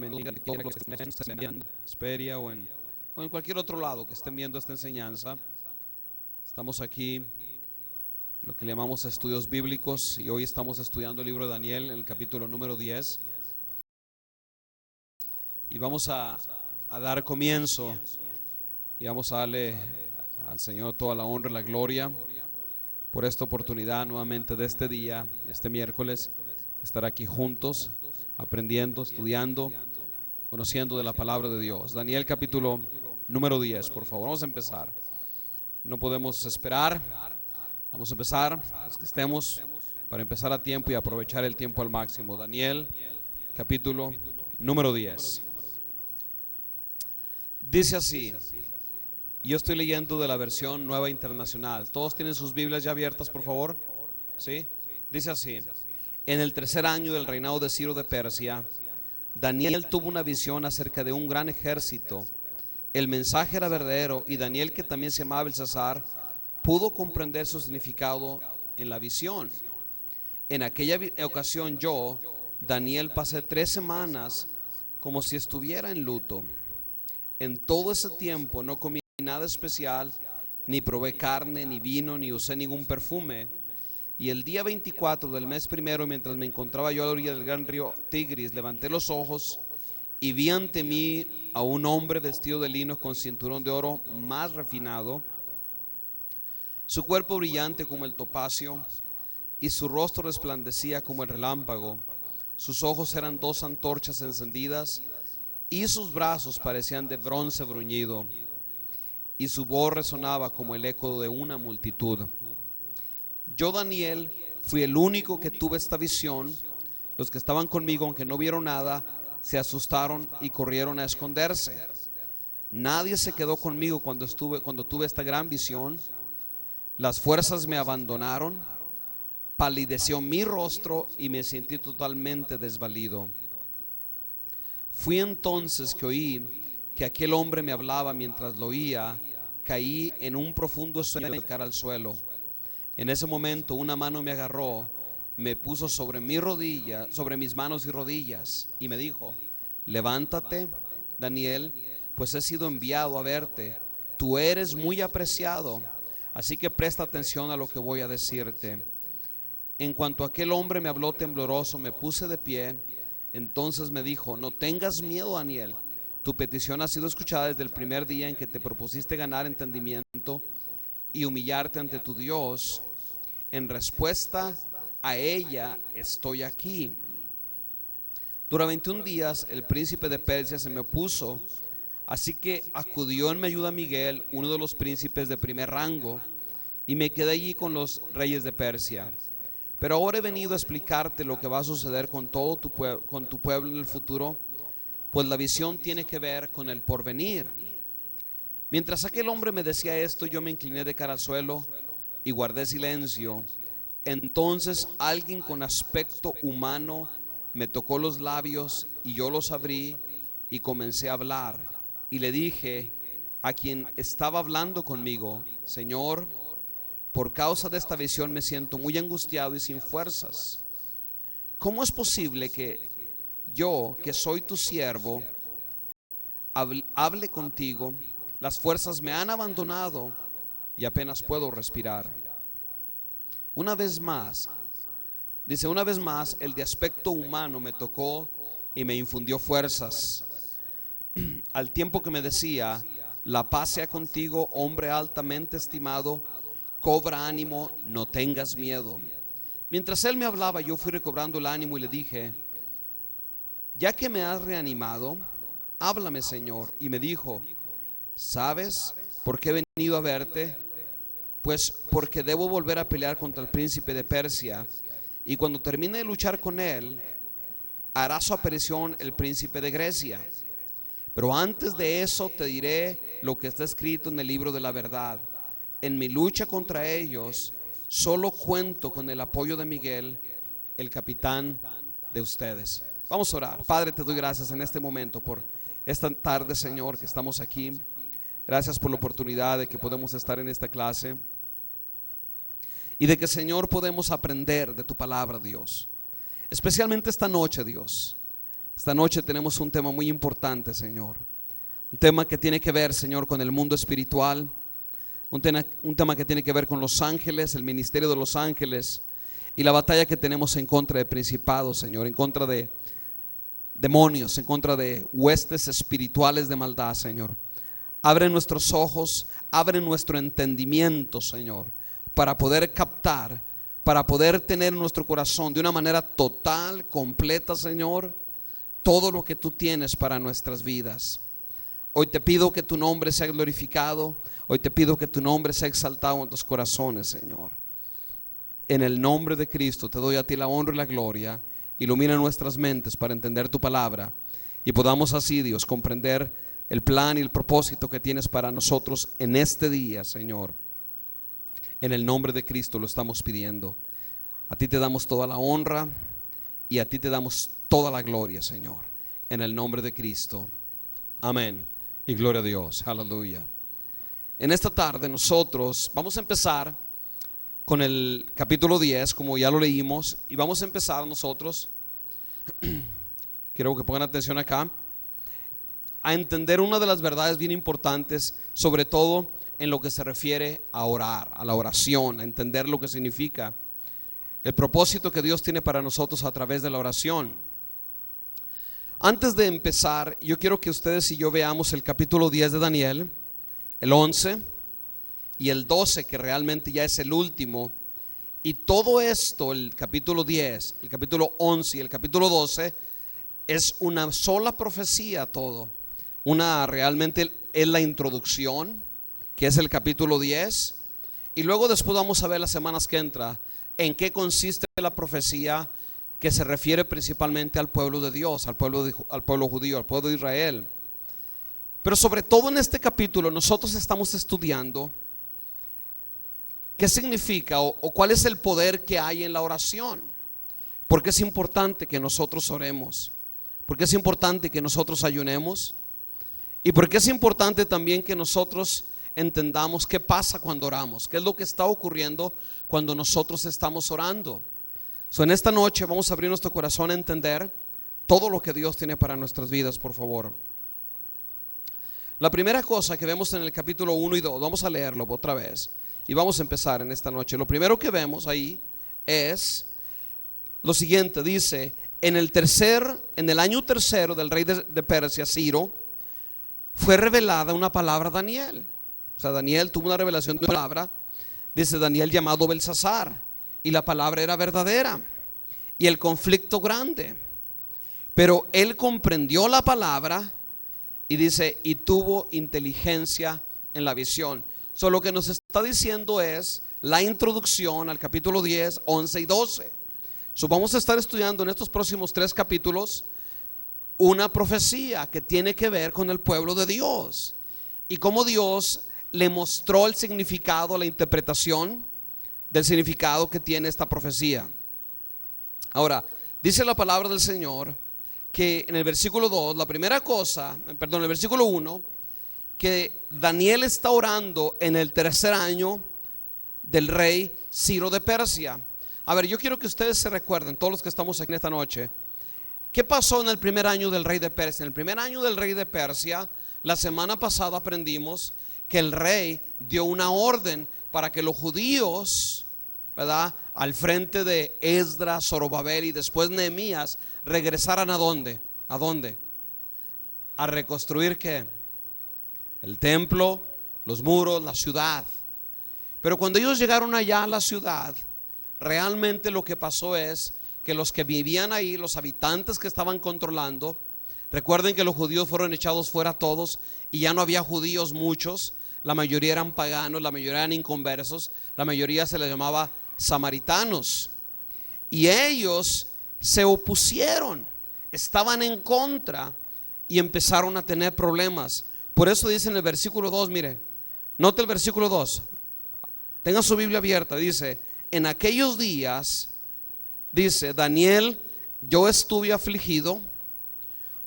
bienvenida a todos los que estén viendo Esperia o en cualquier otro lado que estén viendo esta enseñanza. Estamos aquí en lo que le llamamos estudios bíblicos y hoy estamos estudiando el libro de Daniel en el capítulo número 10 y vamos a dar comienzo y vamos a darle al Señor toda la honra y la gloria por esta oportunidad nuevamente de este día, este miércoles, estar aquí juntos, aprendiendo, estudiando, conociendo de la palabra de Dios. Daniel capítulo número 10, por favor, vamos a empezar. No podemos esperar, vamos a empezar, los que estemos, para empezar a tiempo y aprovechar el tiempo al máximo. Daniel capítulo número 10. Dice así, yo estoy leyendo de la versión Nueva Internacional. ¿Todos tienen sus Biblias ya abiertas, por favor? ¿Sí? Dice así: en el tercer año del reinado de Ciro de Persia, Daniel tuvo una visión acerca de un gran ejército. El mensaje era verdadero y Daniel, que también se llamaba Belsasar, pudo comprender su significado en la visión. En aquella ocasión yo, Daniel, pasé 3 semanas como si estuviera en luto. En todo ese tiempo no comí nada especial, ni probé carne, ni vino, ni usé ningún perfume. Y el día 24 del mes primero, mientras me encontraba yo a la orilla del gran río Tigris, levanté los ojos y vi ante mí a un hombre vestido de lino con cinturón de oro más refinado, su cuerpo brillante como el topacio y su rostro resplandecía como el relámpago. Sus ojos eran 2 antorchas encendidas y sus brazos parecían de bronce bruñido, y su voz resonaba como el eco de una multitud. Yo, Daniel, fui el único que tuve esta visión. Los que estaban conmigo, aunque no vieron nada, se asustaron y corrieron a esconderse. Nadie se quedó conmigo cuando tuve esta gran visión. Las fuerzas me abandonaron, palideció mi rostro y me sentí totalmente desvalido. Fui entonces que oí que aquel hombre me hablaba. Mientras lo oía, caí en un profundo sueño de cara al suelo. En ese momento una mano me agarró, me puso sobre mis manos y rodillas, y me dijo: levántate, Daniel, pues he sido enviado a verte. Tú eres muy apreciado, así que presta atención a lo que voy a decirte. En cuanto aquel hombre me habló tembloroso, me puse de pie. Entonces me dijo: no tengas miedo, Daniel. Tu petición ha sido escuchada desde el primer día en que te propusiste ganar entendimiento y humillarte ante tu Dios. En respuesta a ella estoy aquí. Durante 21 días el príncipe de Persia se me opuso, así que acudió en mi ayuda Miguel, uno de los príncipes de primer rango, y me quedé allí con los reyes de Persia. Pero ahora he venido a explicarte lo que va a suceder con todo tu pueblo en el futuro, pues la visión tiene que ver con el porvenir. Mientras aquel hombre me decía esto, yo me incliné de cara al suelo y guardé silencio. Entonces alguien con aspecto humano me tocó los labios y yo los abrí y comencé a hablar. Y le dije a quien estaba hablando conmigo: Señor, por causa de esta visión me siento muy angustiado y sin fuerzas. ¿Cómo es posible que yo, que soy tu siervo, hable contigo? Las fuerzas me han abandonado y apenas puedo respirar. Una vez más el de aspecto humano me tocó y me infundió fuerzas, al tiempo que me decía: la paz sea contigo, hombre altamente estimado, cobra ánimo, no tengas miedo. Mientras él me hablaba, yo fui recobrando el ánimo y le dije: ya que me has reanimado, háblame, Señor. Y me dijo: ¿sabes por qué he venido a verte? Pues porque debo volver a pelear contra el príncipe de Persia, y cuando termine de luchar con él, hará su aparición el príncipe de Grecia. Pero antes de eso te diré lo que está escrito en el libro de la verdad. En mi lucha contra ellos, solo cuento con el apoyo de Miguel, el capitán de ustedes. Vamos a orar. Padre, te doy gracias en este momento por esta tarde, Señor, que estamos aquí. Gracias por la oportunidad de que podemos estar en esta clase y de que, Señor, podemos aprender de tu palabra, Dios. Especialmente esta noche, Dios. Esta noche tenemos un tema muy importante, Señor. Un tema que tiene que ver, Señor, con el mundo espiritual. Un tema que tiene que ver con los ángeles, el ministerio de los ángeles y la batalla que tenemos en contra de principados, Señor, en contra de demonios, en contra de huestes espirituales de maldad, Señor. Abre nuestros ojos, abre nuestro entendimiento, Señor, para poder captar, para poder tener en nuestro corazón de una manera total, completa, Señor, todo lo que tú tienes para nuestras vidas. Hoy te pido que tu nombre sea glorificado. Hoy te pido que tu nombre sea exaltado en nuestros corazones, Señor. En el nombre de Cristo te doy a ti la honra y la gloria. Ilumina nuestras mentes para entender tu palabra y podamos así, Dios, comprender el plan y el propósito que tienes para nosotros en este día, Señor. En el nombre de Cristo lo estamos pidiendo. A ti te damos toda la honra y a ti te damos toda la gloria, Señor. En el nombre de Cristo. Amén. Y gloria a Dios. Aleluya. En esta tarde nosotros vamos a empezar con el capítulo 10, como ya lo leímos, y vamos a empezar nosotros, quiero que pongan atención acá, a entender una de las verdades bien importantes, sobre todo en lo que se refiere a orar, a la oración, a entender lo que significa el propósito que Dios tiene para nosotros a través de la oración. Antes de empezar, yo quiero que ustedes y yo veamos el capítulo 10 de Daniel, el 11 y el 12, que realmente ya es el último. Y todo esto, el capítulo 10, el capítulo 11 y el capítulo 12, es una sola profecía todo. Realmente es la introducción, que es el capítulo 10. Y luego después vamos a ver las semanas que entra en qué consiste la profecía que se refiere principalmente al pueblo de Dios, al pueblo judío, al pueblo de Israel. Pero sobre todo en este capítulo nosotros estamos estudiando qué significa o cuál es el poder que hay en la oración. Porque es importante que nosotros oremos, porque es importante que nosotros ayunemos, y porque es importante también que nosotros entendamos qué pasa cuando oramos, qué es lo que está ocurriendo cuando nosotros estamos orando. En esta noche vamos a abrir nuestro corazón a entender todo lo que Dios tiene para nuestras vidas, por favor. La primera cosa que vemos en el capítulo 1 y 2, vamos a leerlo otra vez y vamos a empezar en esta noche. Lo primero que vemos ahí es lo siguiente, dice: en el año tercero del rey de Persia, Ciro, fue revelada una palabra a Daniel. O sea, Daniel tuvo una revelación de una palabra, dice Daniel, llamado Belsasar, y la palabra era verdadera y el conflicto grande, pero él comprendió la palabra y dice, y tuvo inteligencia en la visión. Lo que nos está diciendo es la introducción al capítulo 10, 11 y 12. Vamos a estar estudiando en estos próximos 3 capítulos una profecía que tiene que ver con el pueblo de Dios y cómo Dios le mostró el significado, la interpretación del significado que tiene esta profecía. Ahora, dice la palabra del Señor que en el versículo 2, el versículo 1, que Daniel está orando en el tercer año del rey Ciro de Persia. A ver, yo quiero que ustedes se recuerden, todos los que estamos aquí en esta noche, ¿qué pasó en el primer año del rey de Persia? En el primer año del rey de Persia, la semana pasada aprendimos que el rey dio una orden para que los judíos, ¿verdad?, al frente de Esdras, Zorobabel y después Nehemías, regresaran ¿a dónde? ¿A dónde? A reconstruir ¿qué? El templo, los muros, la ciudad. Pero cuando ellos llegaron allá a la ciudad, realmente lo que pasó es que los que vivían ahí, los habitantes que estaban controlando, recuerden que los judíos fueron echados fuera todos y ya no había judíos muchos, la mayoría eran paganos, la mayoría eran inconversos, la mayoría se les llamaba samaritanos, y ellos se opusieron, estaban en contra y empezaron a tener problemas. Por eso dice en el versículo 2, mire, note el versículo 2, tenga su Biblia abierta, dice, en aquellos días, dice Daniel, yo estuve afligido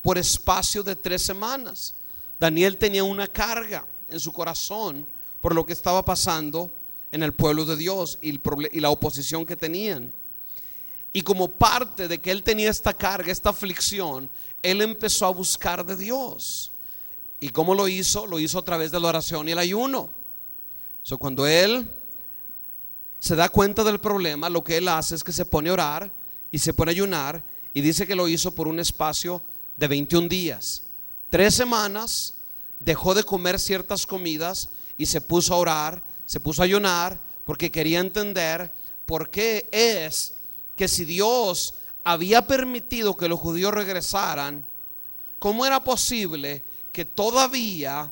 por espacio de 3 semanas. Daniel tenía una carga en su corazón por lo que estaba pasando en el pueblo de Dios y la oposición que tenían. Y como parte de que él tenía esta carga, esta aflicción, él empezó a buscar de Dios. ¿Y cómo lo hizo? Lo hizo a través de la oración y el ayuno. Cuando él se da cuenta del problema, lo que él hace es que se pone a orar y se pone a ayunar, y dice que lo hizo por un espacio de 21 días. 3 semanas dejó de comer ciertas comidas y se puso a orar, se puso a ayunar, porque quería entender por qué es que si Dios había permitido que los judíos regresaran, ¿cómo era posible que todavía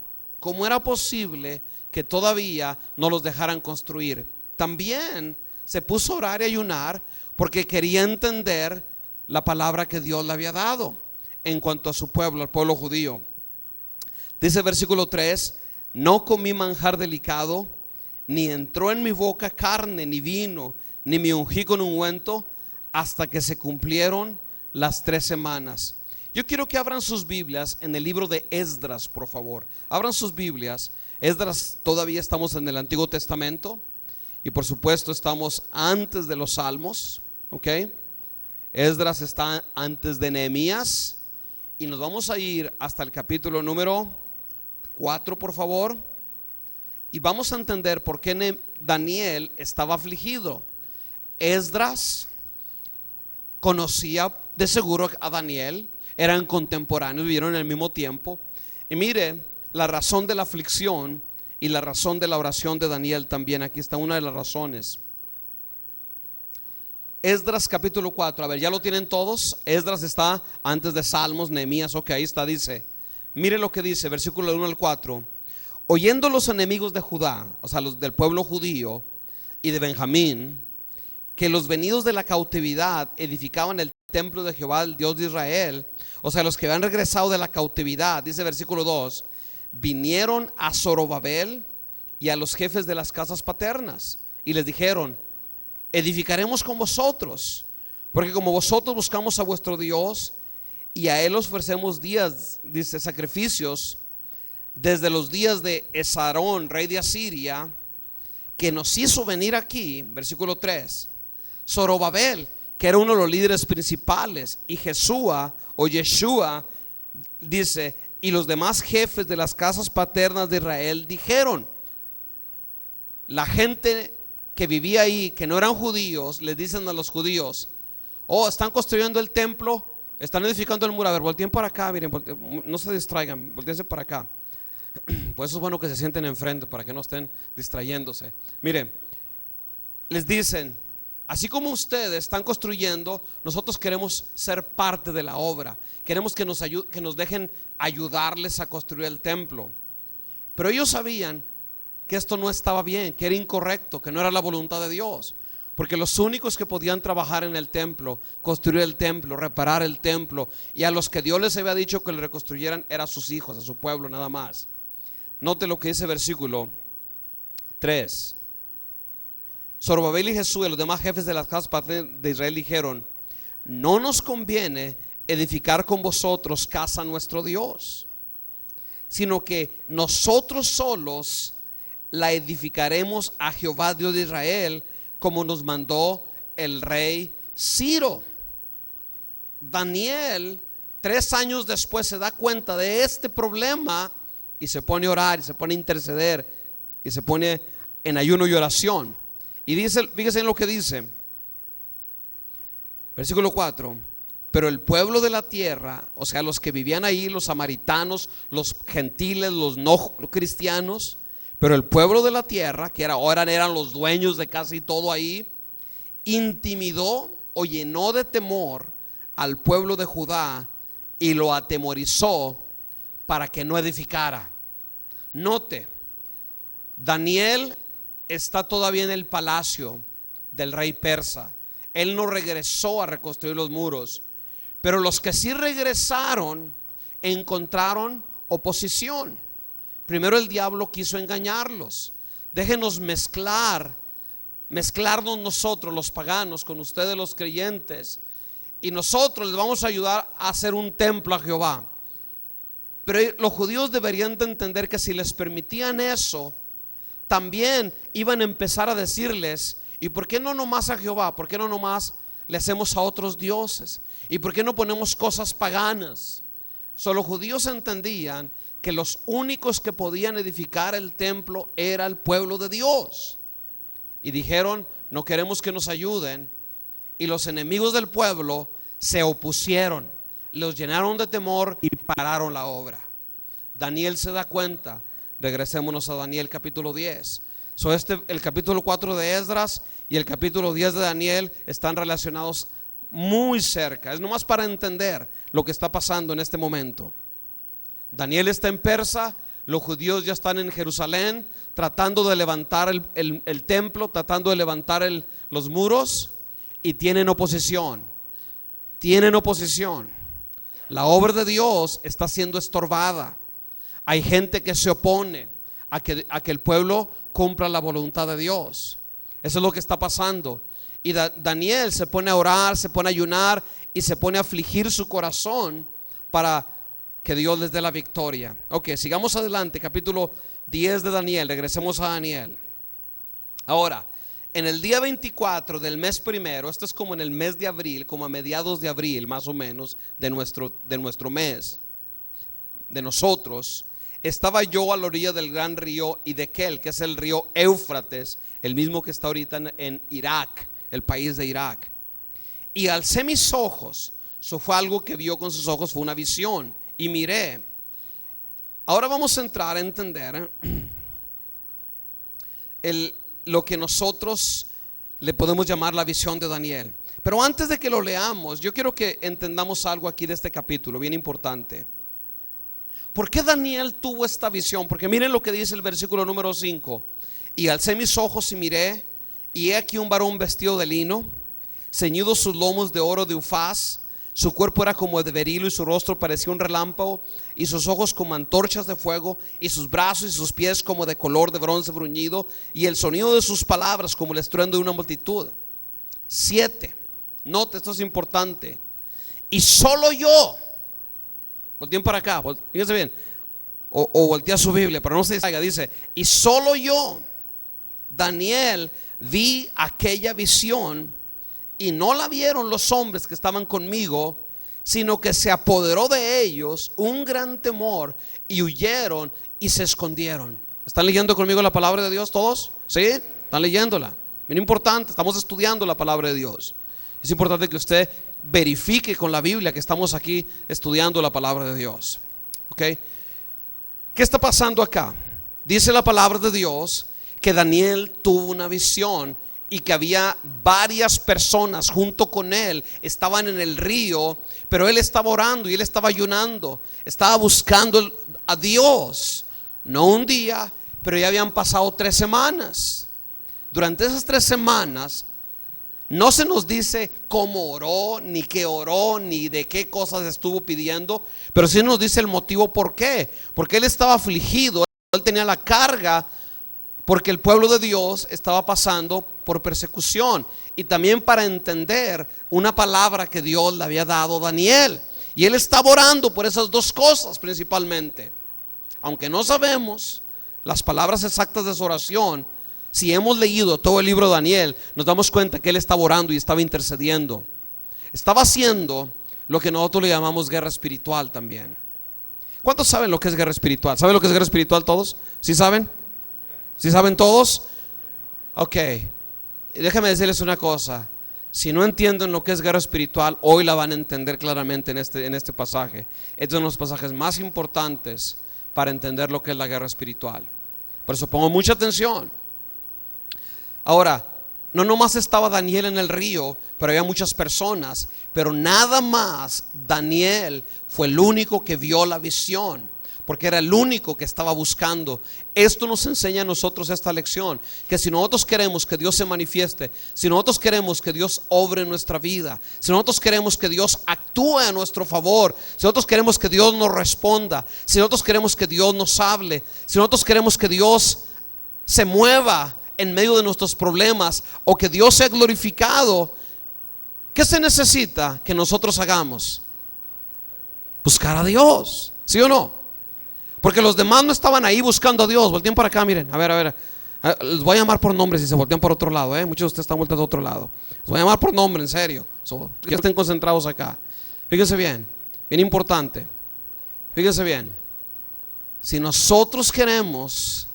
no los dejaran construir? También se puso a orar y ayunar porque quería entender la palabra que Dios le había dado en cuanto a su pueblo, al pueblo judío. Dice el versículo 3: no comí manjar delicado, ni entró en mi boca carne ni vino, ni me ungí con ungüento, hasta que se cumplieron las 3 semanas. Yo quiero que abran sus Biblias en el libro de Esdras, por favor. Abran sus Biblias. Esdras, todavía estamos en el Antiguo Testamento, y por supuesto estamos antes de los Salmos, ¿ok? Esdras está antes de Nehemías, y nos vamos a ir hasta el capítulo número 4, por favor, y vamos a entender por qué Daniel estaba afligido. Esdras conocía de seguro a Daniel, eran contemporáneos, vivieron en el mismo tiempo, y mire la razón de la aflicción y la razón de la oración de Daniel también. Aquí está una de las razones. Esdras capítulo 4, a ver, ¿ya lo tienen todos? Esdras está antes de Salmos, Nehemías, ok, ahí está, dice, mire lo que dice, versículo 1 al 4. Oyendo los enemigos de Judá, o sea, los del pueblo judío y de Benjamín, que los venidos de la cautividad edificaban el templo de Jehová, el Dios de Israel, o sea, los que habían regresado de la cautividad, dice versículo 2, vinieron a Zorobabel y a los jefes de las casas paternas y les dijeron: edificaremos con vosotros, porque como vosotros buscamos a vuestro Dios y a él ofrecemos días, dice, sacrificios desde los días de Esarón, rey de Asiria, que nos hizo venir aquí. Versículo 3, Zorobabel, que era uno de los líderes principales, y Jesúa o Yeshua, dice, y los demás jefes de las casas paternas de Israel dijeron. La gente que vivía ahí, que no eran judíos, les dicen a los judíos: oh, están construyendo el templo, están edificando el muro. A ver, volteen para acá, miren, no se distraigan, volteense para acá. Por eso es bueno que se sienten enfrente, para que no estén distrayéndose. Miren, les dicen: así como ustedes están construyendo, nosotros queremos ser parte de la obra. Queremos que nos dejen ayudarles a construir el templo. Pero ellos sabían que esto no estaba bien, que era incorrecto, que no era la voluntad de Dios, porque los únicos que podían trabajar en el templo, construir el templo, reparar el templo, y a los que Dios les había dicho que lo reconstruyeran, eran sus hijos, a su pueblo, nada más. Note lo que dice versículo 3. Zorobabel y Jesús y los demás jefes de las casas de Israel dijeron: no nos conviene edificar con vosotros casa a nuestro Dios, sino que nosotros solos la edificaremos a Jehová Dios de Israel, como nos mandó el rey Ciro. Daniel 3 años después se da cuenta de este problema y se pone a orar y se pone a interceder y se pone en ayuno y oración. Y dice, fíjese en lo que dice, versículo 4: pero el pueblo de la tierra, o sea, los que vivían ahí, los samaritanos, los gentiles, los no cristianos, pero el pueblo de la tierra, que ahora eran los dueños de casi todo ahí, intimidó o llenó de temor al pueblo de Judá y lo atemorizó para que no edificara. Note, Daniel está todavía en el palacio del rey persa. Él no regresó a reconstruir los muros, pero los que sí regresaron encontraron oposición. Primero el diablo quiso engañarlos. Déjenos mezclarnos nosotros los paganos con ustedes los creyentes, y nosotros les vamos a ayudar a hacer un templo a Jehová. Pero los judíos deberían de entender que si les permitían eso, también iban a empezar a decirles: ¿y por qué no nomás a Jehová? ¿Por qué no nomás le hacemos a otros dioses? ¿Y por qué no ponemos cosas paganas? Los judíos entendían que los únicos que podían edificar el templo era el pueblo de Dios. Y dijeron: no queremos que nos ayuden. Y los enemigos del pueblo se opusieron, los llenaron de temor y pararon la obra. Daniel se da cuenta. Regresémonos a Daniel capítulo 10. El capítulo 4 de Esdras y el capítulo 10 de Daniel están relacionados muy cerca. Es nomás para entender lo que está pasando en este momento. Daniel está en Persa, los judíos ya están en Jerusalén tratando de levantar el templo, tratando de levantar los muros, y tienen oposición. La obra de Dios está siendo estorbada. Hay gente que se opone a que el pueblo cumpla la voluntad de Dios. Eso es lo que está pasando. Y Daniel se pone a orar, se pone a ayunar y se pone a afligir su corazón para que Dios les dé la victoria. Ok, sigamos adelante, capítulo 10 de Daniel. Regresemos a Daniel. Ahora, en el día 24 del mes primero, esto es como en el mes de abril, como a mediados de abril más o menos de nuestro mes, de nosotros, estaba yo a la orilla del gran río Hiddekel, que es el río Éufrates, el mismo que está ahorita en Irak, el país de Irak. Y alcé mis ojos, eso fue algo que vio con sus ojos, fue una visión, y miré. Ahora vamos a entrar a entender lo que nosotros le podemos llamar la visión de Daniel. Pero antes de que lo leamos, yo quiero que entendamos algo aquí de este capítulo, bien importante. ¿Por qué Daniel tuvo esta visión? Porque miren lo que dice el versículo número 5. Y alcé mis ojos y miré, y he aquí un varón vestido de lino, ceñido sus lomos de oro de Ufaz. Su cuerpo era como de berilo y su rostro parecía un relámpago, y sus ojos como antorchas de fuego, y sus brazos y sus pies como de color de bronce bruñido, y el sonido de sus palabras como el estruendo de una multitud. 7. Note, esto es importante. Y solo yo, volteen para acá, fíjense bien, o voltea su Biblia, pero no se distraiga. Dice: y solo yo, Daniel, vi aquella visión, y no la vieron los hombres que estaban conmigo, sino que se apoderó de ellos un gran temor, y huyeron y se escondieron. ¿Están leyendo conmigo la palabra de Dios todos? ¿Sí? ¿Están leyéndola? Bien importante, estamos estudiando la palabra de Dios. Es importante que usted verifique con la Biblia que estamos aquí estudiando la palabra de Dios. ¿Ok? ¿Qué está pasando acá? Dice la palabra de Dios que Daniel tuvo una visión, y que había varias personas junto con él, estaban en el río, pero él estaba orando y él estaba ayunando, estaba buscando a Dios. No un día, pero ya habían pasado 3 semanas. Durante esas 3 semanas no se nos dice cómo oró, ni qué oró, ni de qué cosas estuvo pidiendo, pero sí nos dice el motivo por qué. Porque él estaba afligido, él tenía la carga, porque el pueblo de Dios estaba pasando por persecución, y también para entender una palabra que Dios le había dado a Daniel. Y él estaba orando por esas 2 cosas principalmente. Aunque no sabemos las palabras exactas de su oración, si hemos leído todo el libro de Daniel, nos damos cuenta que él estaba orando y estaba intercediendo. Estaba haciendo lo que nosotros le llamamos guerra espiritual también. ¿Cuántos saben lo que es guerra espiritual? ¿Saben lo que es guerra espiritual todos? ¿Sí saben? ¿Sí saben todos? Ok, déjenme decirles una cosa. Si no entienden lo que es guerra espiritual, hoy la van a entender claramente en este pasaje. Este es uno de los pasajes más importantes para entender lo que es la guerra espiritual. Por eso pongo mucha atención. Ahora, no nomás estaba Daniel en el río, pero había muchas personas. Pero nada más Daniel fue el único que vio la visión, porque era el único que estaba buscando. Esto nos enseña a nosotros esta lección, que si nosotros queremos que Dios se manifieste, si nosotros queremos que Dios obre en nuestra vida, si nosotros queremos que Dios actúe a nuestro favor, si nosotros queremos que Dios nos responda, si nosotros queremos que Dios nos hable, si nosotros queremos que Dios se mueva en medio de nuestros problemas, o que Dios sea glorificado, ¿qué se necesita que nosotros hagamos? Buscar a Dios, ¿sí o no? Porque los demás no estaban ahí buscando a Dios. Volteen para acá, miren, a ver. Les voy a llamar por nombre si se voltean por otro lado, Muchos de ustedes están volteando a otro lado. Les voy a llamar por nombre, en serio. Que estén concentrados acá. Fíjense bien, bien importante. Fíjense bien. Si nosotros queremos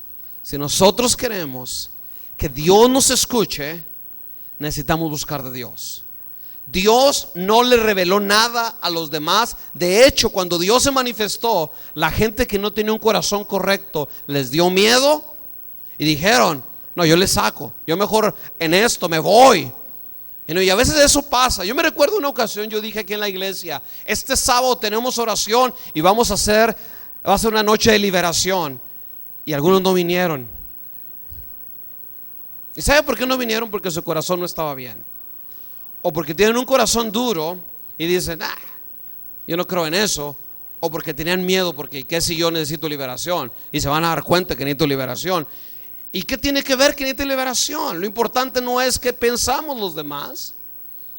que Dios nos escuche, necesitamos buscar de Dios. Dios no le reveló nada a los demás. De hecho, cuando Dios se manifestó, la gente que no tenía un corazón correcto les dio miedo y dijeron: no, yo le saco, yo mejor en esto me voy. Y a veces eso pasa. Yo me recuerdo una ocasión, yo dije aquí en la iglesia: este sábado tenemos oración y va a ser una noche de liberación. Y algunos no vinieron. ¿Y sabe por qué no vinieron? Porque su corazón no estaba bien, o porque tienen un corazón duro y dicen: yo no creo en eso. O porque tenían miedo, porque ¿qué si yo necesito liberación? Y se van a dar cuenta que necesito liberación. ¿Y qué tiene que ver que necesito liberación? Lo importante no es qué pensamos los demás.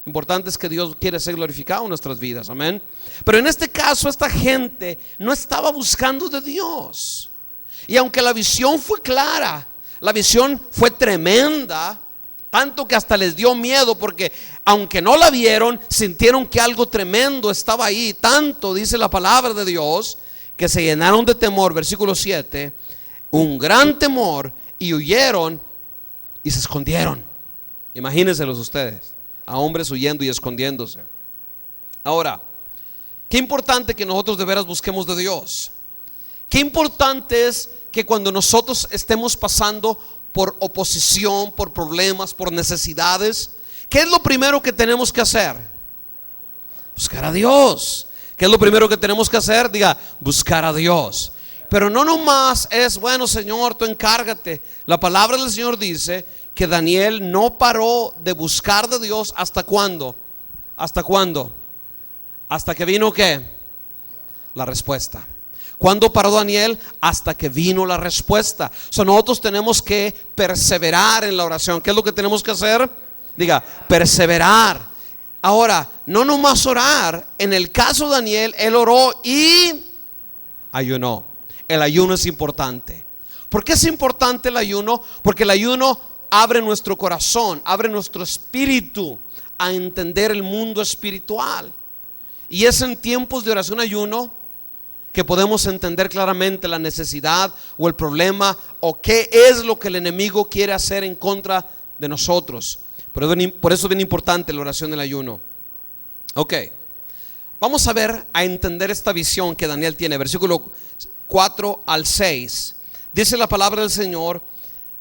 Lo importante es que Dios quiere ser glorificado en nuestras vidas, amén. Pero en este caso, esta gente no estaba buscando de Dios. Y aunque la visión fue clara, la visión fue tremenda, tanto que hasta les dio miedo, porque aunque no la vieron, sintieron que algo tremendo estaba ahí. Tanto dice la palabra de Dios que se llenaron de temor. Versículo 7: un gran temor, y huyeron y se escondieron. Imagínenselos ustedes, a hombres huyendo y escondiéndose. Ahora, qué importante que nosotros de veras busquemos de Dios. Qué importante es que cuando nosotros estemos pasando por oposición, por problemas, por necesidades, ¿qué es lo primero que tenemos que hacer? Buscar a Dios. ¿Qué es lo primero que tenemos que hacer? Diga: buscar a Dios. Pero no nomás es: bueno, Señor, tú encárgate. La palabra del Señor dice que Daniel no paró de buscar de Dios. ¿Hasta cuándo? ¿Hasta cuándo? Hasta que vino ¿qué? La respuesta. ¿Cuándo paró Daniel? Hasta que vino la respuesta. Nosotros tenemos que perseverar en la oración. ¿Qué es lo que tenemos que hacer? Diga: perseverar. Ahora, no nomás orar. En el caso de Daniel, él oró y ayunó. El ayuno es importante. ¿Por qué es importante el ayuno? Porque el ayuno abre nuestro corazón, abre nuestro espíritu a entender el mundo espiritual. Y es en tiempos de oración, ayuno, que podemos entender claramente la necesidad o el problema, o qué es lo que el enemigo quiere hacer en contra de nosotros. Por eso es bien importante la oración del ayuno. Ok, vamos a ver, a entender esta visión que Daniel tiene. Versículo 4 al 6. Dice la palabra del Señor.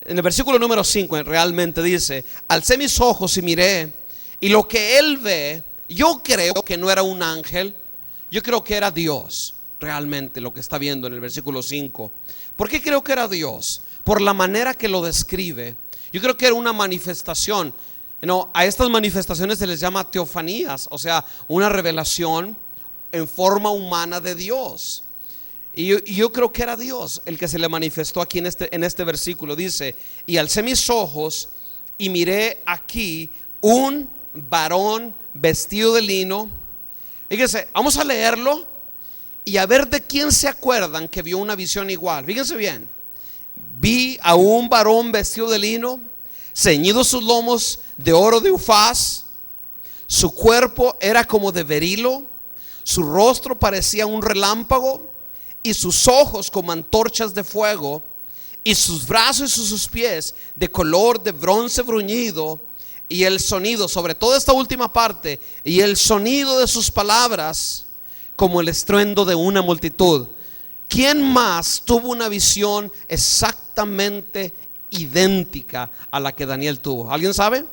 En el versículo número 5 realmente dice: alcé mis ojos y miré, y lo que él ve, yo creo que no era un ángel, yo creo que era Dios. Realmente lo que está viendo en el versículo 5. ¿Por qué creo que era Dios? Por la manera que lo describe. Yo creo que era una manifestación. A estas manifestaciones se les llama teofanías, o sea, una revelación en forma humana de Dios. Y yo creo que era Dios el que se le manifestó aquí en este versículo. Dice: y alcé mis ojos y miré aquí un varón vestido de lino. Fíjense, vamos a leerlo y a ver de quién se acuerdan que vio una visión igual. Fíjense bien: vi a un varón vestido de lino, ceñidos sus lomos de oro de Ufaz, su cuerpo era como de berilo, su rostro parecía un relámpago, y sus ojos como antorchas de fuego, y sus brazos y sus pies de color de bronce bruñido, y el sonido, sobre todo esta última parte, y el sonido de sus palabras como el estruendo de una multitud. ¿Quién más tuvo una visión exactamente idéntica a la que Daniel tuvo? ¿Alguien sabe?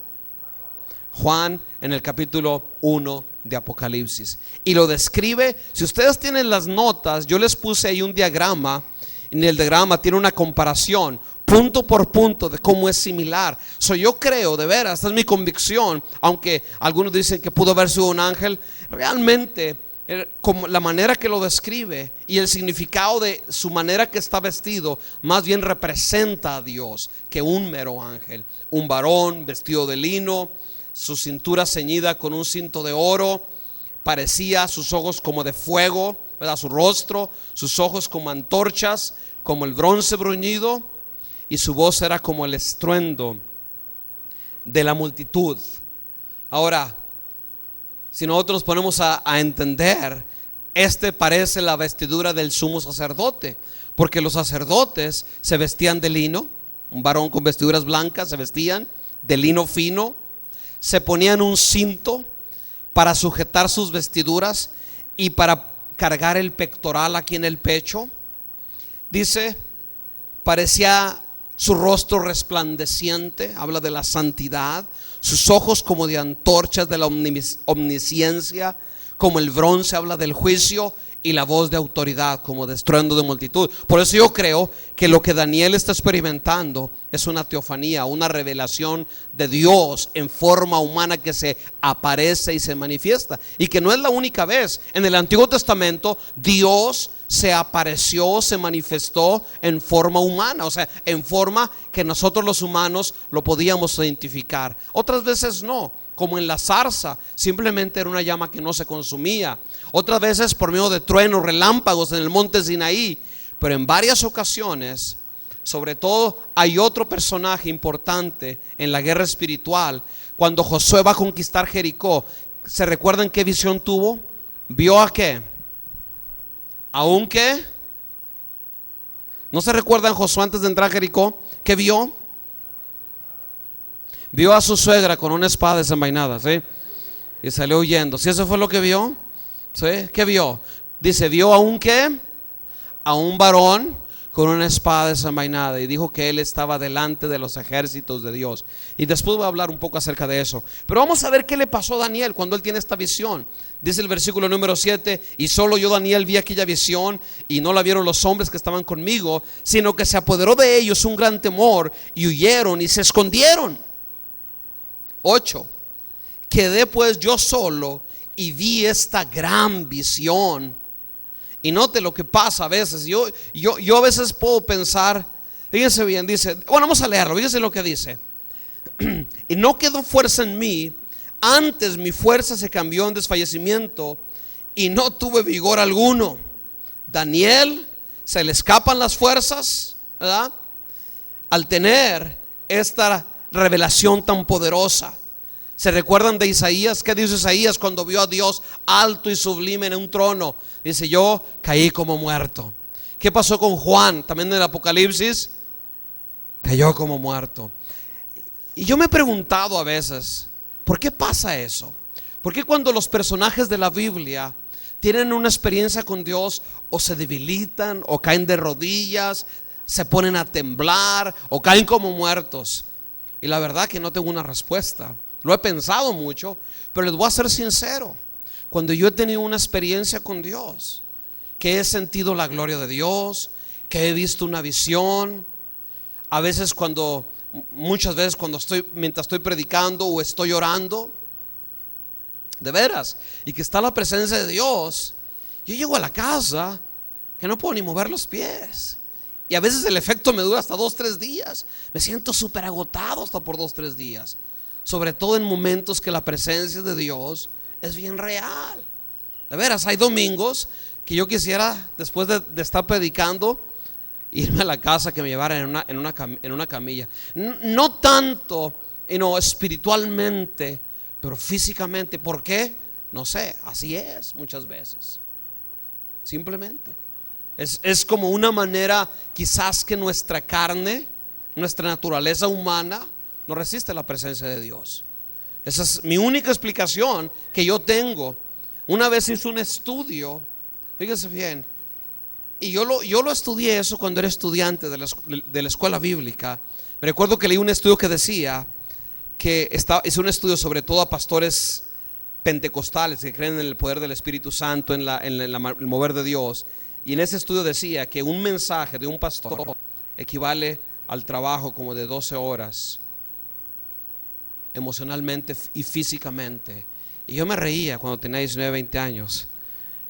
Juan, en el capítulo 1 de Apocalipsis, y lo describe. Si ustedes tienen las notas, yo les puse ahí un diagrama. En el diagrama tiene una comparación punto por punto de cómo es similar. Yo creo, de veras, esta es mi convicción, aunque algunos dicen que pudo haber sido un ángel, realmente como la manera que lo describe y el significado de su manera que está vestido, más bien representa a Dios que un mero ángel. Un varón vestido de lino, su cintura ceñida con un cinto de oro, parecía sus ojos como de fuego, ¿verdad? Su rostro, sus ojos como antorchas, como el bronce bruñido. y su voz era como el estruendo de la multitud. Ahora, si nosotros nos ponemos a entender, parece la vestidura del sumo sacerdote, porque los sacerdotes se vestían de lino. Un varón con vestiduras blancas se vestían de lino fino, se ponían un cinto para sujetar sus vestiduras y para cargar el pectoral aquí en el pecho. Dice, parecía su rostro resplandeciente, habla de la santidad, sus ojos como de antorchas de la omnisciencia, como el bronce, habla del juicio, y la voz de autoridad como de estruendo de multitud. Por eso yo creo que lo que Daniel está experimentando es una teofanía, una revelación de Dios en forma humana que se aparece y se manifiesta, y que no es la única vez. En el Antiguo Testamento Dios se apareció, se manifestó en forma humana, o sea, en forma que nosotros los humanos lo podíamos identificar. Otras veces no, como en la zarza, simplemente era una llama que no se consumía. Otras veces por medio de truenos, relámpagos en el monte Sinaí. Pero en varias ocasiones, sobre todo hay otro personaje importante en la guerra espiritual. Cuando Josué va a conquistar Jericó, ¿se recuerdan qué visión tuvo? ¿Vio a qué? ¿Aún qué? ¿No se recuerdan Josué antes de entrar a Jericó? ¿Qué vio? Vio a su suegra con una espada desenvainada, ¿sí? Y salió huyendo. ¿Sí eso fue lo que vio? ¿Sí? ¿Qué vio? Dice, vio a un ¿qué? A un varón con una espada desenvainada, y dijo que él estaba delante de los ejércitos de Dios. Y después voy a hablar un poco acerca de eso. Pero vamos a ver qué le pasó a Daniel cuando él tiene esta visión. Dice el versículo número 7: y solo yo, Daniel, vi aquella visión, y no la vieron los hombres que estaban conmigo, sino que se apoderó de ellos un gran temor, y huyeron y se escondieron. 8. Quedé pues yo solo y vi esta gran visión. Y note lo que pasa a veces. Yo a veces puedo pensar, fíjense bien, dice, bueno, vamos a leerlo, fíjense lo que dice. Y no quedó fuerza en mí, antes mi fuerza se cambió en desfallecimiento, y no tuve vigor alguno. Daniel, se le escapan las fuerzas, ¿verdad? Al tener esta revelación tan poderosa. ¿Se recuerdan de Isaías? ¿Qué dice Isaías cuando vio a Dios alto y sublime en un trono? Dice, yo caí como muerto. ¿Qué pasó con Juan? También en el Apocalipsis, cayó como muerto. Y yo me he preguntado a veces, ¿por qué pasa eso? ¿Por qué cuando los personajes de la Biblia tienen una experiencia con Dios, o se debilitan, o caen de rodillas, se ponen a temblar, o caen como muertos? Y la verdad que no tengo una respuesta. Lo he pensado mucho, pero les voy a ser sincero. Cuando yo he tenido una experiencia con Dios, que he sentido la gloria de Dios, que he visto una visión, muchas veces mientras estoy predicando o estoy orando, de veras, y que está la presencia de Dios, yo llego a la casa que no puedo ni mover los pies. Y a veces el efecto me dura hasta 2-3 días. Me siento súper agotado hasta por 2-3 días. Sobre todo en momentos que la presencia de Dios es bien real. De veras, hay domingos que yo quisiera, después de estar predicando, irme a la casa, que me llevaran en una camilla. No tanto espiritualmente, pero físicamente. ¿Por qué? No sé, así es muchas veces. Simplemente es como una manera, quizás, que nuestra carne, nuestra naturaleza humana no resiste la presencia de Dios. Esa es mi única explicación que yo tengo. Una vez hice un estudio, fíjense bien, y yo lo estudié eso cuando era estudiante de la escuela bíblica. Me recuerdo que leí un estudio que decía que hice un estudio sobre todo a pastores pentecostales que creen en el poder del Espíritu Santo, en el mover de Dios. Y en ese estudio decía que un mensaje de un pastor equivale al trabajo como de 12 horas emocionalmente y físicamente. Y yo me reía cuando tenía 19, 20 años,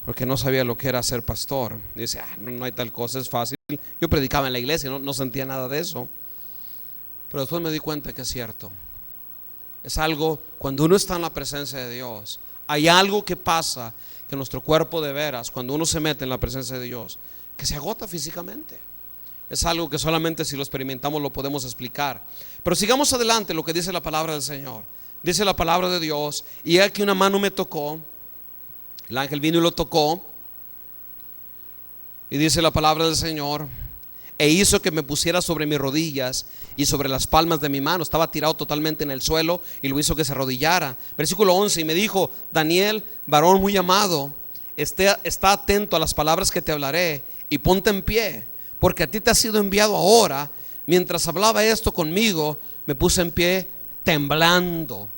porque no sabía lo que era ser pastor. Y decía, no hay tal cosa, es fácil. Yo predicaba en la iglesia, no sentía nada de eso. Pero después me di cuenta que es cierto. Es algo, cuando uno está en la presencia de Dios, hay algo que pasa, que nuestro cuerpo, de veras, cuando uno se mete en la presencia de Dios, que se agota físicamente. Es algo que solamente si lo experimentamos lo podemos explicar. Pero sigamos adelante lo que dice la palabra del Señor. Dice la palabra de Dios: y aquí una mano me tocó. El ángel vino y lo tocó. Y dice la palabra del Señor: e hizo que me pusiera sobre mis rodillas y sobre las palmas de mi mano. Estaba tirado totalmente en el suelo y lo hizo que se arrodillara. Versículo 11: y me dijo: Daniel, varón muy amado, está atento a las palabras que te hablaré y ponte en pie, porque a ti te ha sido enviado ahora. Mientras hablaba esto conmigo, me puse en pie temblando.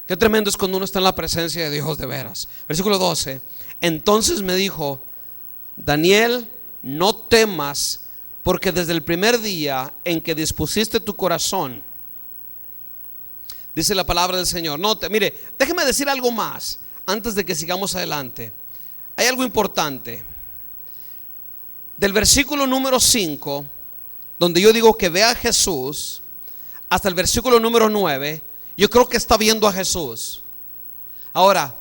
Qué tremendo es cuando uno está en la presencia de Dios de veras. Versículo 12: entonces me dijo: Daniel, no temas, porque desde el primer día en que dispusiste tu corazón, dice la palabra del Señor. Mire, déjeme decir algo más antes de que sigamos adelante. Hay algo importante. Del versículo número 5, donde yo digo que ve a Jesús, hasta el versículo número 9, yo creo que está viendo a Jesús. Ahora,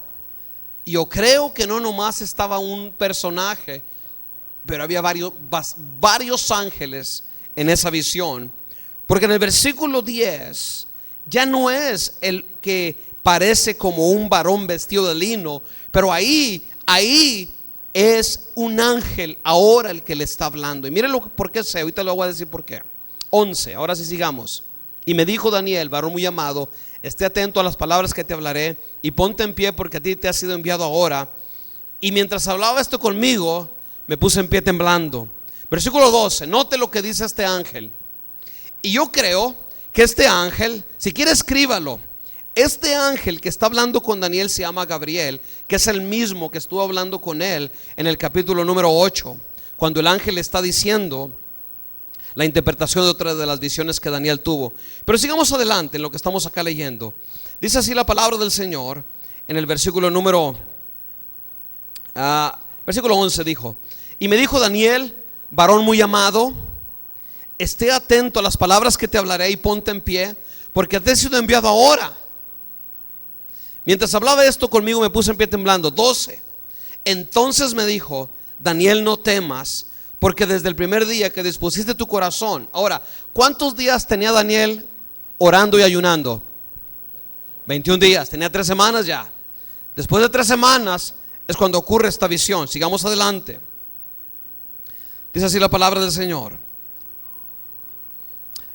yo creo que no nomás estaba un personaje, pero había varios ángeles en esa visión. Porque en el versículo 10 ya no es el que parece como un varón vestido de lino, pero ahí es un ángel ahora el que le está hablando. Y miren por qué sé, ahorita lo voy a decir por qué. 11, ahora sí sigamos. Y me dijo Daniel, varón muy amado, esté atento a las palabras que te hablaré y ponte en pie, porque a ti te ha sido enviado ahora. Y mientras hablaba esto conmigo, me puse en pie temblando. Versículo 12, note lo que dice este ángel. Y yo creo que este ángel, si quiere escríbalo, este ángel que está hablando con Daniel se llama Gabriel, que es el mismo que estuvo hablando con él en el capítulo número 8, cuando el ángel está diciendo la interpretación de otra de las visiones que Daniel tuvo. Pero sigamos adelante en lo que estamos acá leyendo. Dice así la palabra del Señor en el versículo número versículo 11 dijo: y me dijo Daniel, varón muy amado, esté atento a las palabras que te hablaré y ponte en pie, porque te he sido enviado ahora. Mientras hablaba esto conmigo, me puse en pie temblando. 12, entonces me dijo: Daniel, no temas, porque desde el primer día que dispusiste tu corazón. Ahora, ¿cuántos días tenía Daniel orando y ayunando? 21 días, tenía 3 semanas ya. Después de 3 semanas es cuando ocurre esta visión. Sigamos adelante. Dice así la palabra del Señor.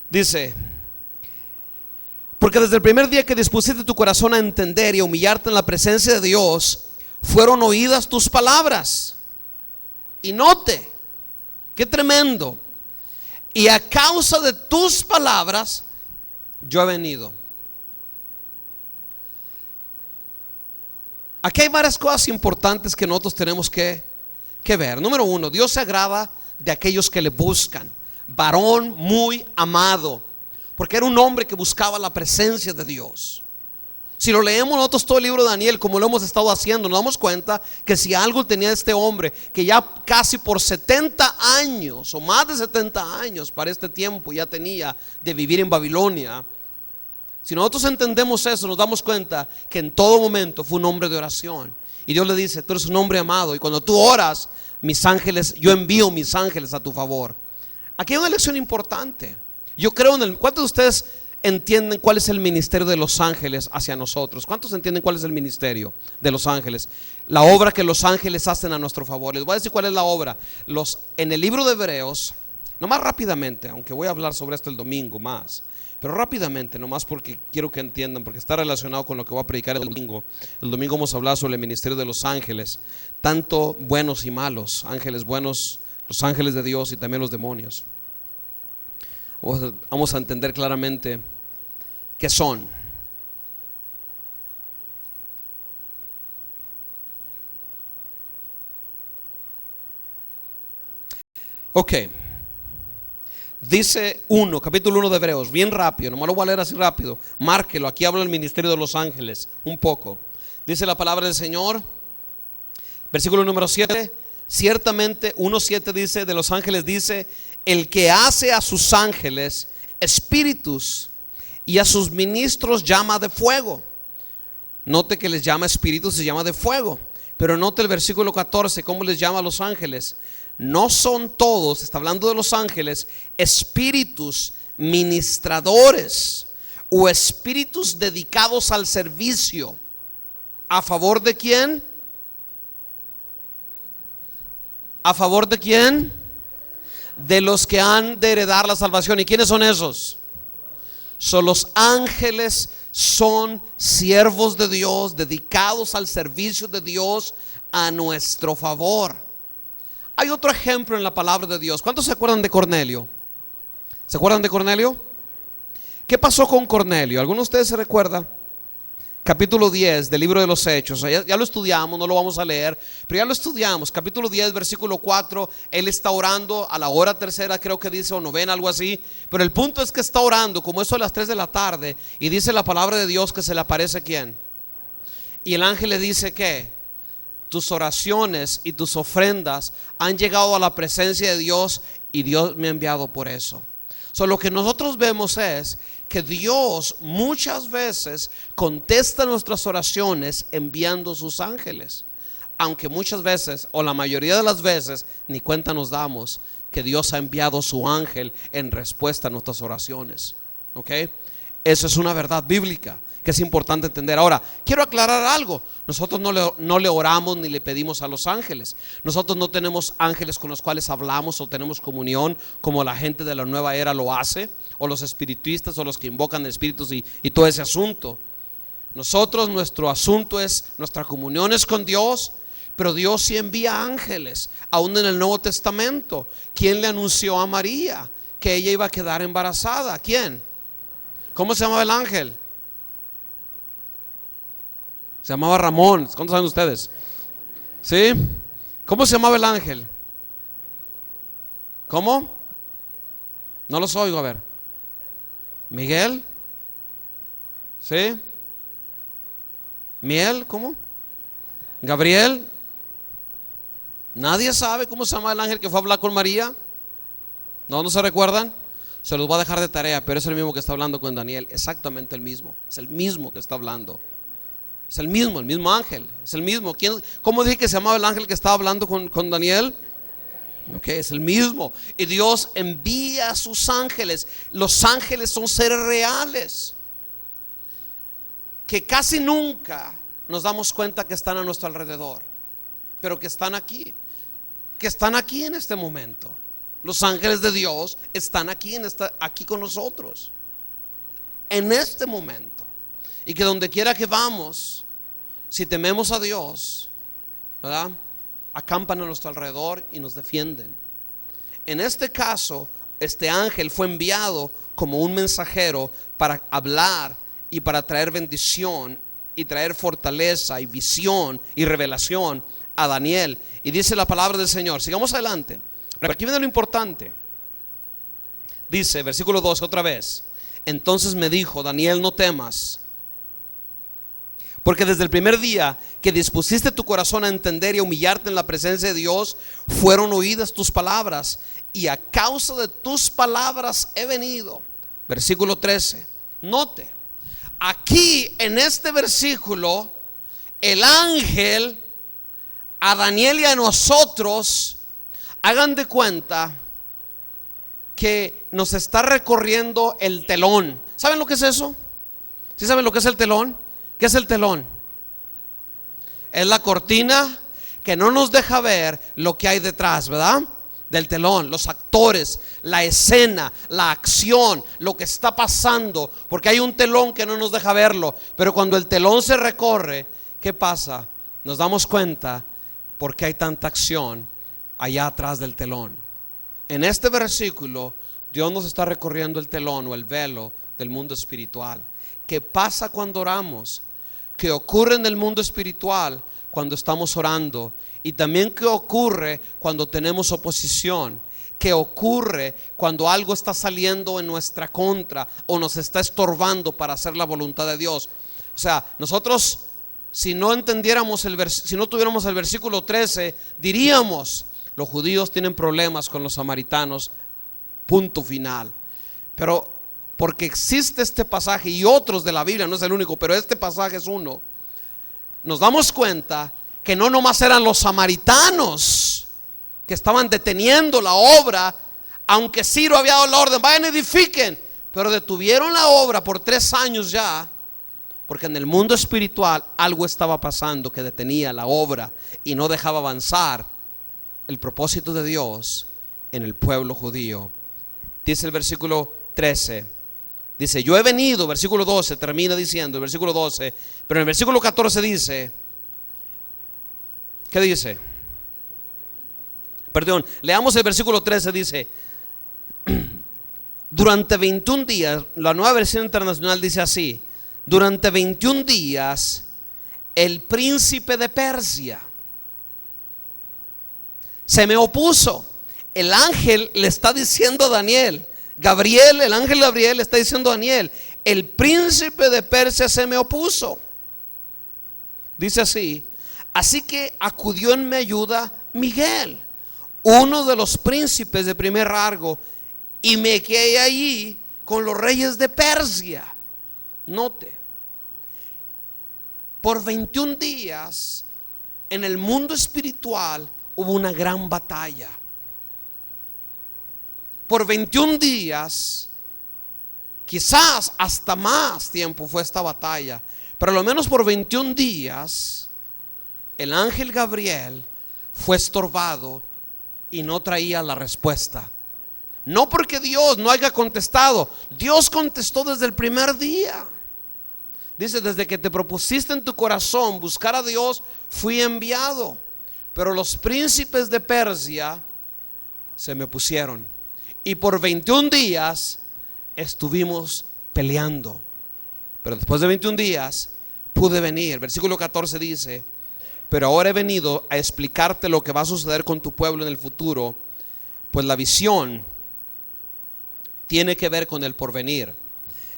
Dice: porque desde el primer día que dispusiste tu corazón a entender y a humillarte en la presencia de Dios, fueron oídas tus palabras. Y note, qué tremendo. Y a causa de tus palabras, yo he venido. Aquí hay varias cosas importantes que nosotros tenemos que ver. Número 1, Dios se agrada de aquellos que le buscan. Varón muy amado, porque era un hombre que buscaba la presencia de Dios. Si lo leemos nosotros todo el libro de Daniel, como lo hemos estado haciendo, nos damos cuenta que si algo tenía este hombre, que ya casi por 70 años o más de 70 años para este tiempo ya tenía de vivir en Babilonia. Si nosotros entendemos eso, nos damos cuenta que en todo momento fue un hombre de oración. Y Dios le dice: tú eres un hombre amado, y cuando tú oras, mis ángeles, yo envío mis ángeles a tu favor. Aquí hay una lección importante. Yo creo ¿cuántos de ustedes entienden cuál es el ministerio de los ángeles hacia nosotros? ¿Cuántos entienden cuál es el ministerio de los ángeles? La obra que los ángeles hacen a nuestro favor. Les voy a decir cuál es la obra. En el libro de Hebreos, nomás rápidamente, aunque voy a hablar sobre esto el domingo más, pero rápidamente, nomás porque quiero que entiendan, porque está relacionado con lo que voy a predicar el domingo. El domingo vamos a hablar sobre el ministerio de los ángeles, tanto buenos y malos, ángeles buenos, los ángeles de Dios y también los demonios. Vamos a entender claramente qué son. Ok. Dice capítulo 1 de Hebreos, bien rápido, nomás lo voy a leer así rápido. Márquelo, aquí habla el ministerio de los ángeles, un poco. Dice la palabra del Señor, versículo número 7. Ciertamente 1:7 dice, de los ángeles dice: el que hace a sus ángeles espíritus y a sus ministros llama de fuego. Note que les llama espíritus, se llama de fuego. Pero note el versículo 14, cómo les llama a los ángeles: no son todos, está hablando de los ángeles, espíritus ministradores o espíritus dedicados al servicio. ¿A favor de quién? ¿A favor de quién? De los que han de heredar la salvación. ¿Y quiénes son esos? Son los ángeles, son siervos de Dios, dedicados al servicio de Dios a nuestro favor. Hay otro ejemplo en la palabra de Dios. ¿Cuántos se acuerdan de Cornelio? ¿Se acuerdan de Cornelio? ¿Qué pasó con Cornelio? ¿Alguno de ustedes se recuerda? Capítulo 10 del libro de los Hechos. Ya lo estudiamos, no lo vamos a leer, pero ya lo estudiamos. Capítulo 10, versículo 4. Él está orando a la hora tercera, creo que dice, o novena, algo así. Pero el punto es que está orando como eso a las 3 de la tarde. Y dice la palabra de Dios que se le aparece ¿quién? Y el ángel le dice que tus oraciones y tus ofrendas han llegado a la presencia de Dios, y Dios me ha enviado por eso. Lo que nosotros vemos es que Dios muchas veces contesta nuestras oraciones enviando sus ángeles, aunque muchas veces, o la mayoría de las veces, ni cuenta nos damos que Dios ha enviado su ángel en respuesta a nuestras oraciones. ¿Ok? Eso es una verdad bíblica que es importante entender. Ahora, quiero aclarar algo. Nosotros no le oramos ni le pedimos a los ángeles. Nosotros no tenemos ángeles con los cuales hablamos o tenemos comunión como la gente de la nueva era lo hace, o los espiritistas, o los que invocan espíritus y todo ese asunto. Nosotros, nuestro asunto es, nuestra comunión es con Dios, pero Dios sí envía ángeles. Aún en el Nuevo Testamento, ¿quién le anunció a María que ella iba a quedar embarazada? ¿Quién? ¿Cómo se llamaba el ángel? Se llamaba Ramón. ¿Cuántos saben ustedes? ¿Sí? ¿Cómo se llamaba el ángel? ¿Cómo? No los oigo, a ver. ¿Miguel? ¿Sí? ¿Miel? ¿Cómo? ¿Gabriel? ¿Nadie sabe cómo se llama el ángel que fue a hablar con María? ¿No se recuerdan? Se los voy a dejar de tarea, pero es el mismo que está hablando con Daniel. Exactamente el mismo. Es el mismo que está hablando. Es el mismo ángel. Es el mismo. ¿Cómo dije que se llamaba el ángel que estaba hablando con Daniel? Ok, es el mismo. Y Dios envía a sus ángeles. Los ángeles son seres reales que casi nunca nos damos cuenta que están a nuestro alrededor, pero que están aquí. Que están aquí en este momento. Los ángeles de Dios están aquí con nosotros en este momento. Y que donde quiera que vamos, si tememos a Dios, ¿verdad?, acampan a nuestro alrededor y nos defienden. En este caso, este ángel fue enviado como un mensajero para hablar y para traer bendición y traer fortaleza y visión y revelación a Daniel. Y dice la palabra del Señor. Sigamos adelante. Pero aquí viene lo importante. Dice, versículo 12 otra vez. Entonces me dijo: Daniel, no temas, porque desde el primer día que dispusiste tu corazón a entender y a humillarte en la presencia de Dios, fueron oídas tus palabras, y a causa de tus palabras he venido. Versículo 13. Note, aquí en este versículo, el ángel a Daniel y a nosotros, hagan de cuenta que nos está recorriendo el telón. ¿Saben lo que es eso? ¿Sí saben lo que es el telón? ¿Qué es el telón? Es la cortina que no nos deja ver lo que hay detrás, ¿verdad? Del telón, los actores, la escena, la acción, lo que está pasando, porque hay un telón que no nos deja verlo. Pero cuando el telón se recorre, ¿qué pasa? Nos damos cuenta por qué hay tanta acción allá atrás del telón. En este versículo, Dios nos está recorriendo el telón o el velo del mundo espiritual. ¿Qué pasa cuando oramos? ¿Qué ocurre en el mundo espiritual cuando estamos orando? Y también qué ocurre cuando tenemos oposición. ¿Qué ocurre cuando algo está saliendo en nuestra contra o nos está estorbando para hacer la voluntad de Dios? O sea, nosotros, si no entendiéramos si no tuviéramos el versículo 13, diríamos: los judíos tienen problemas con los samaritanos, punto final. Pero porque existe este pasaje y otros de la Biblia, no es el único, pero este pasaje es uno, nos damos cuenta que no nomás eran los samaritanos que estaban deteniendo la obra, aunque Ciro había dado la orden, vayan, edifiquen, pero detuvieron la obra por 3 años ya, porque en el mundo espiritual algo estaba pasando que detenía la obra y no dejaba avanzar el propósito de Dios en el pueblo judío. Dice el versículo 13, dice: yo he venido, versículo 12, termina diciendo el versículo 12, pero en el versículo 14 dice, ¿qué dice? Perdón, leamos el versículo 13, dice: durante 21 días, la Nueva Versión Internacional dice así: durante 21 días el príncipe de Persia se me opuso. El ángel le está diciendo a Daniel, Gabriel, el ángel Gabriel le está diciendo a Daniel: el príncipe de Persia se me opuso. Dice así: así que acudió en mi ayuda Miguel, uno de los príncipes de primer rango, y me quedé allí con los reyes de Persia. Note, por 21 días en el mundo espiritual hubo una gran batalla. Por 21 días, quizás hasta más tiempo fue esta batalla, pero al menos por 21 días el ángel Gabriel fue estorbado y no traía la respuesta. No porque Dios no haya contestado, Dios contestó desde el primer día. Dice: desde que te propusiste en tu corazón buscar a Dios, fui enviado. Pero los príncipes de Persia se me opusieron, y por 21 días estuvimos peleando. Pero después de 21 días pude venir. Versículo 14 dice: pero ahora he venido a explicarte lo que va a suceder con tu pueblo en el futuro, pues la visión tiene que ver con el porvenir.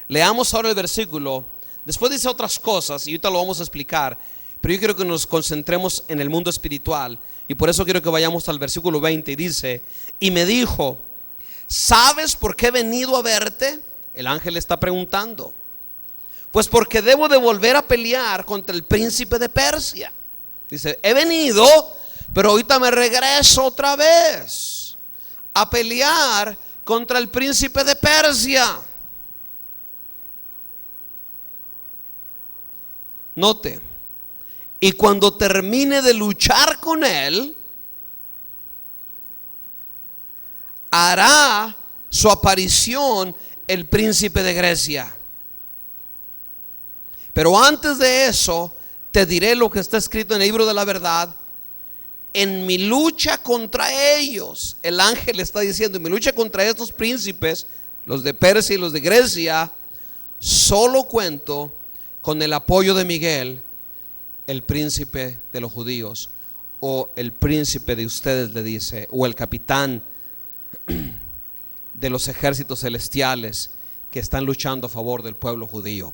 Leamos ahora el versículo. Después dice otras cosas y ahorita lo vamos a explicar, pero yo quiero que nos concentremos en el mundo espiritual, y por eso quiero que vayamos al versículo 20. Y dice: y me dijo, ¿sabes por qué he venido a verte? El ángel está preguntando. Pues porque debo de volver a pelear contra el príncipe de Persia. Dice: he venido, pero ahorita me regreso otra vez a pelear contra el príncipe de Persia. Note, y cuando termine de luchar con él, hará su aparición el príncipe de Grecia. Pero antes de eso, te diré lo que está escrito en el libro de la verdad. En mi lucha contra ellos, el ángel está diciendo, en mi lucha contra estos príncipes, los de Persia y los de Grecia, solo cuento con el apoyo de Miguel, el príncipe de los judíos, o el príncipe de ustedes, le dice, o el capitán de los ejércitos celestiales que están luchando a favor del pueblo judío.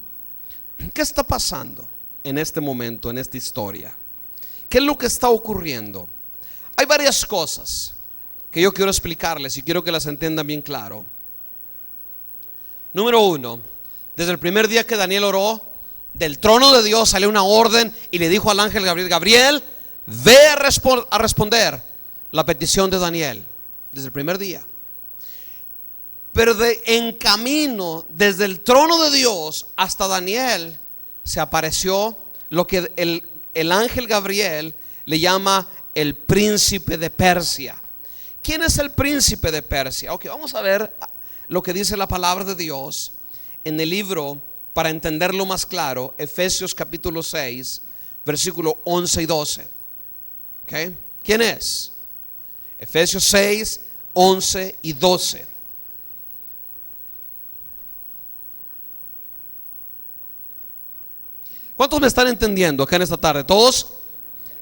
¿Qué está pasando en este momento, en esta historia? ¿Qué es lo que está ocurriendo? Hay varias cosas que yo quiero explicarles y quiero que las entiendan bien claro. Número 1, desde el primer día que Daniel oró, del trono de Dios salió una orden y le dijo al ángel Gabriel: Gabriel, ve a responder la petición de Daniel. Desde el primer día. Pero en camino, desde el trono de Dios hasta Daniel, se apareció lo que el ángel Gabriel le llama el príncipe de Persia. ¿Quién es el príncipe de Persia? Ok, vamos a ver lo que dice la palabra de Dios en el libro, para entenderlo más claro, Efesios capítulo 6, versículo 11 y 12. ¿Okay? ¿Quién es? Efesios 6, 11 y 12. ¿Cuántos me están entendiendo acá en esta tarde? ¿Todos?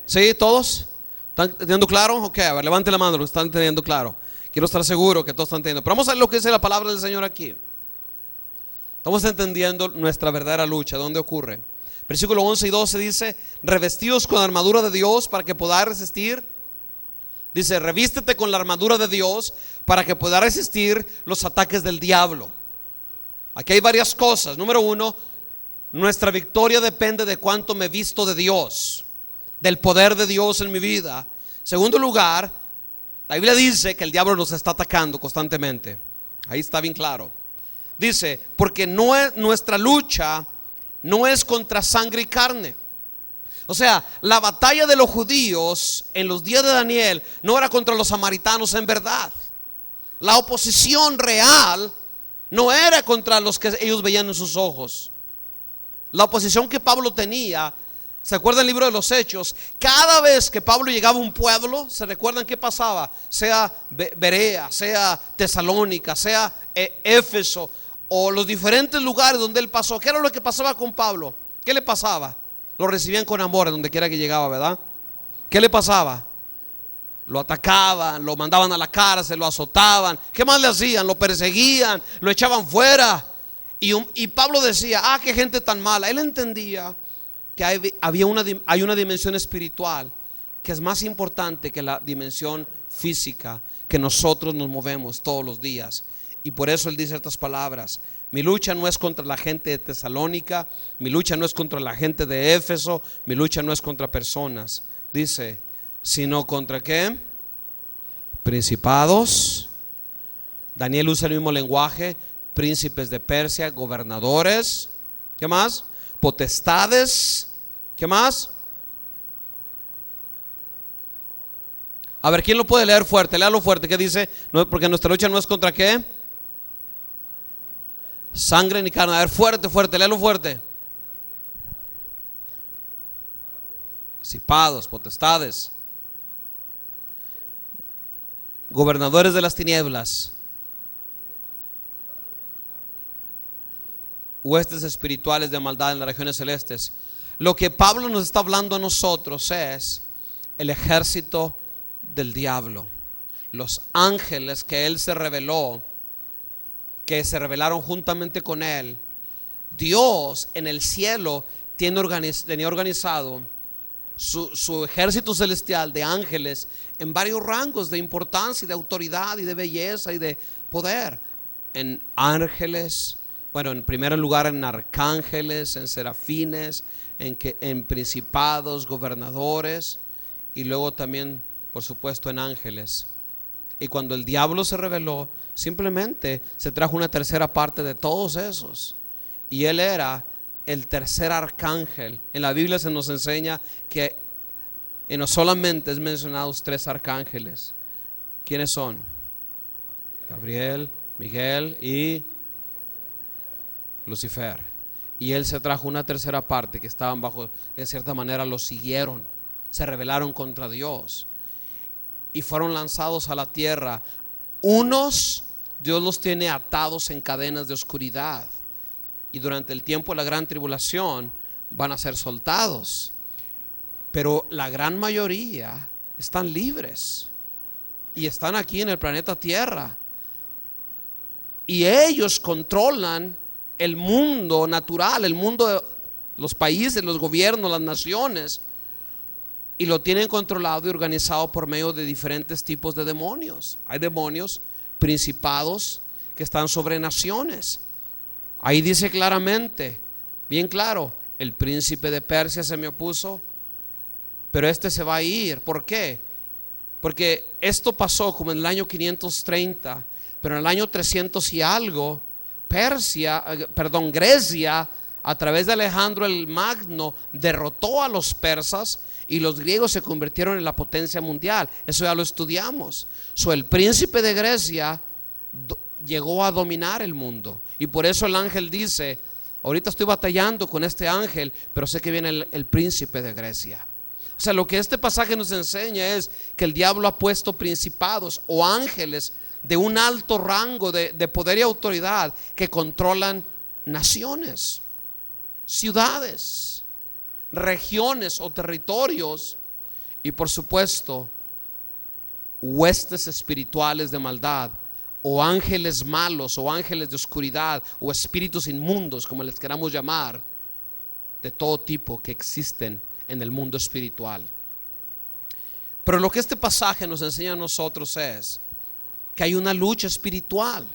¿Sí? ¿Todos? ¿Están entendiendo claro? Ok, a ver, levante la mano los que están entendiendo claro. Quiero estar seguro que todos están entendiendo. Pero vamos a ver lo que dice la palabra del Señor aquí. Estamos entendiendo nuestra verdadera lucha. ¿Dónde ocurre? Versículo 11 y 12 dice: revestidos con la armadura de Dios para que podáis resistir. Dice: revístete con la armadura de Dios para que puedas resistir los ataques del diablo. Aquí hay varias cosas. Número 1, nuestra victoria depende de cuánto me visto de Dios, del poder de Dios en mi vida. Segundo lugar, La Biblia dice que el diablo nos está atacando constantemente. Ahí está bien claro. Dice, porque nuestra lucha no es contra sangre y carne. O sea, la batalla de los judíos en los días de Daniel no era contra los samaritanos en verdad. La oposición real no era contra los que ellos veían en sus ojos. La oposición que Pablo tenía, ¿se acuerdan del libro de los Hechos? Cada vez que Pablo llegaba a un pueblo, ¿se recuerdan qué pasaba? Sea Berea, sea Tesalónica, sea Éfeso, o los diferentes lugares donde él pasó. ¿Qué era lo que pasaba con Pablo? ¿Qué le pasaba? Lo recibían con amor en donde quiera que llegaba, ¿verdad? ¿Qué le pasaba? Lo atacaban, lo mandaban a la cárcel, lo azotaban. ¿Qué más le hacían? Lo perseguían, lo echaban fuera. Y Pablo decía, qué gente tan mala. Él entendía que hay una dimensión espiritual que es más importante que la dimensión física que nosotros nos movemos todos los días. Y por eso él dice estas palabras: mi lucha no es contra la gente de Tesalónica, mi lucha no es contra la gente de Éfeso, mi lucha no es contra personas. Dice, sino contra ¿qué? Principados. Daniel usa el mismo lenguaje: príncipes de Persia, gobernadores. ¿Qué más? Potestades. ¿Qué más? A ver, ¿quién lo puede leer fuerte? Léalo fuerte. ¿Qué dice? No, porque nuestra lucha no es contra ¿qué? Sangre ni carne. A ver, fuerte, fuerte, léalo fuerte. Principados, potestades, gobernadores de las tinieblas, huestes espirituales de maldad en las regiones celestes. Lo que Pablo nos está hablando a nosotros es el ejército del diablo, los ángeles que él se reveló, que se rebelaron juntamente con él. Dios en el cielo tenía organizado su ejército celestial de ángeles en varios rangos de importancia y de autoridad y de belleza y de poder. En ángeles, bueno, en primer lugar en arcángeles, en serafines, en principados, gobernadores, y luego también, por supuesto, en ángeles. Y cuando el diablo se rebeló, simplemente se trajo una tercera parte de todos esos, y él era el tercer arcángel. En la Biblia se nos enseña que no solamente es mencionados 3 arcángeles. ¿Quiénes son? Gabriel, Miguel y Lucifer. Y él se trajo una tercera parte que estaban bajo, de cierta manera lo siguieron, se rebelaron contra Dios y fueron lanzados a la tierra. Unos Dios los tiene atados en cadenas de oscuridad, y durante el tiempo de la gran tribulación van a ser soltados, pero la gran mayoría están libres y están aquí en el planeta Tierra, y ellos controlan el mundo natural, el mundo de los países, los gobiernos, las naciones, y lo tienen controlado y organizado por medio de diferentes tipos de demonios. Hay demonios, principados que están sobre naciones. Ahí dice claramente, bien claro, el príncipe de Persia se me opuso, pero este se va a ir. ¿Por qué? Porque esto pasó como en el año 530, pero en el año 300 y algo, Grecia, a través de Alejandro el Magno, derrotó a los persas y los griegos se convirtieron en la potencia mundial. Eso ya lo estudiamos. El príncipe de Grecia llegó a dominar el mundo, y por eso el ángel dice: ahorita estoy batallando con este ángel, pero sé que viene el príncipe de Grecia. O sea, lo que este pasaje nos enseña es que el diablo ha puesto principados o ángeles de un alto rango de poder y autoridad que controlan naciones, ciudades, regiones o territorios, y por supuesto huestes espirituales de maldad, o ángeles malos, o ángeles de oscuridad, o espíritus inmundos, como les queramos llamar, de todo tipo que existen en el mundo espiritual. Pero lo que este pasaje nos enseña a nosotros es que hay una lucha espiritual,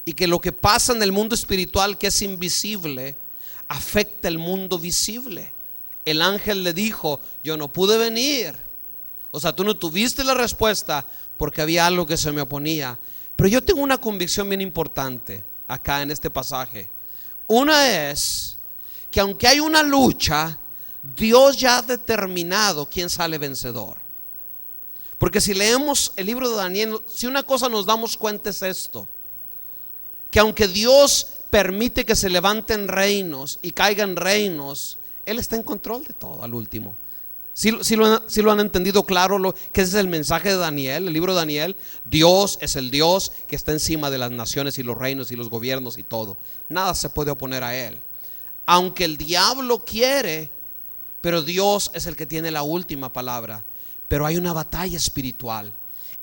y que lo que pasa en el mundo espiritual, que es invisible, afecta el mundo visible. El ángel le dijo: yo no pude venir, o sea, tú no tuviste la respuesta porque había algo que se me oponía. Pero yo tengo una convicción bien importante acá en este pasaje. Una es que aunque hay una lucha, Dios ya ha determinado quién sale vencedor. Porque si leemos el libro de Daniel, si una cosa nos damos cuenta es esto: que aunque Dios permite que se levanten reinos y caigan reinos, Él está en control de todo al último. Si lo han entendido claro, que ese es el mensaje de Daniel, el libro de Daniel. Dios es el Dios que está encima de las naciones y los reinos y los gobiernos y todo. Nada se puede oponer a Él. Aunque el diablo quiere, pero Dios es el que tiene la última palabra. Pero hay una batalla espiritual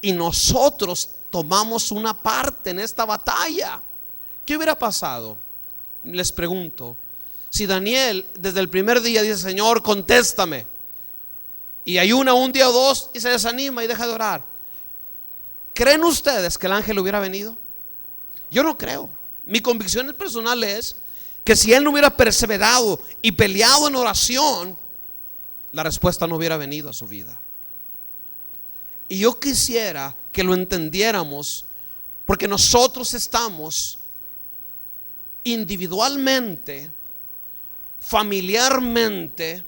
y nosotros tomamos una parte en esta batalla. ¿Qué hubiera pasado? Les pregunto, si Daniel desde el primer día dice: Señor, contéstame, y ayuna un día o dos y se desanima y deja de orar, ¿creen ustedes que el ángel hubiera venido? Yo no creo. Mi convicción personal es que si él no hubiera perseverado y peleado en oración, la respuesta no hubiera venido a su vida. Y yo quisiera que lo entendiéramos, porque nosotros estamos individualmente, familiarmente,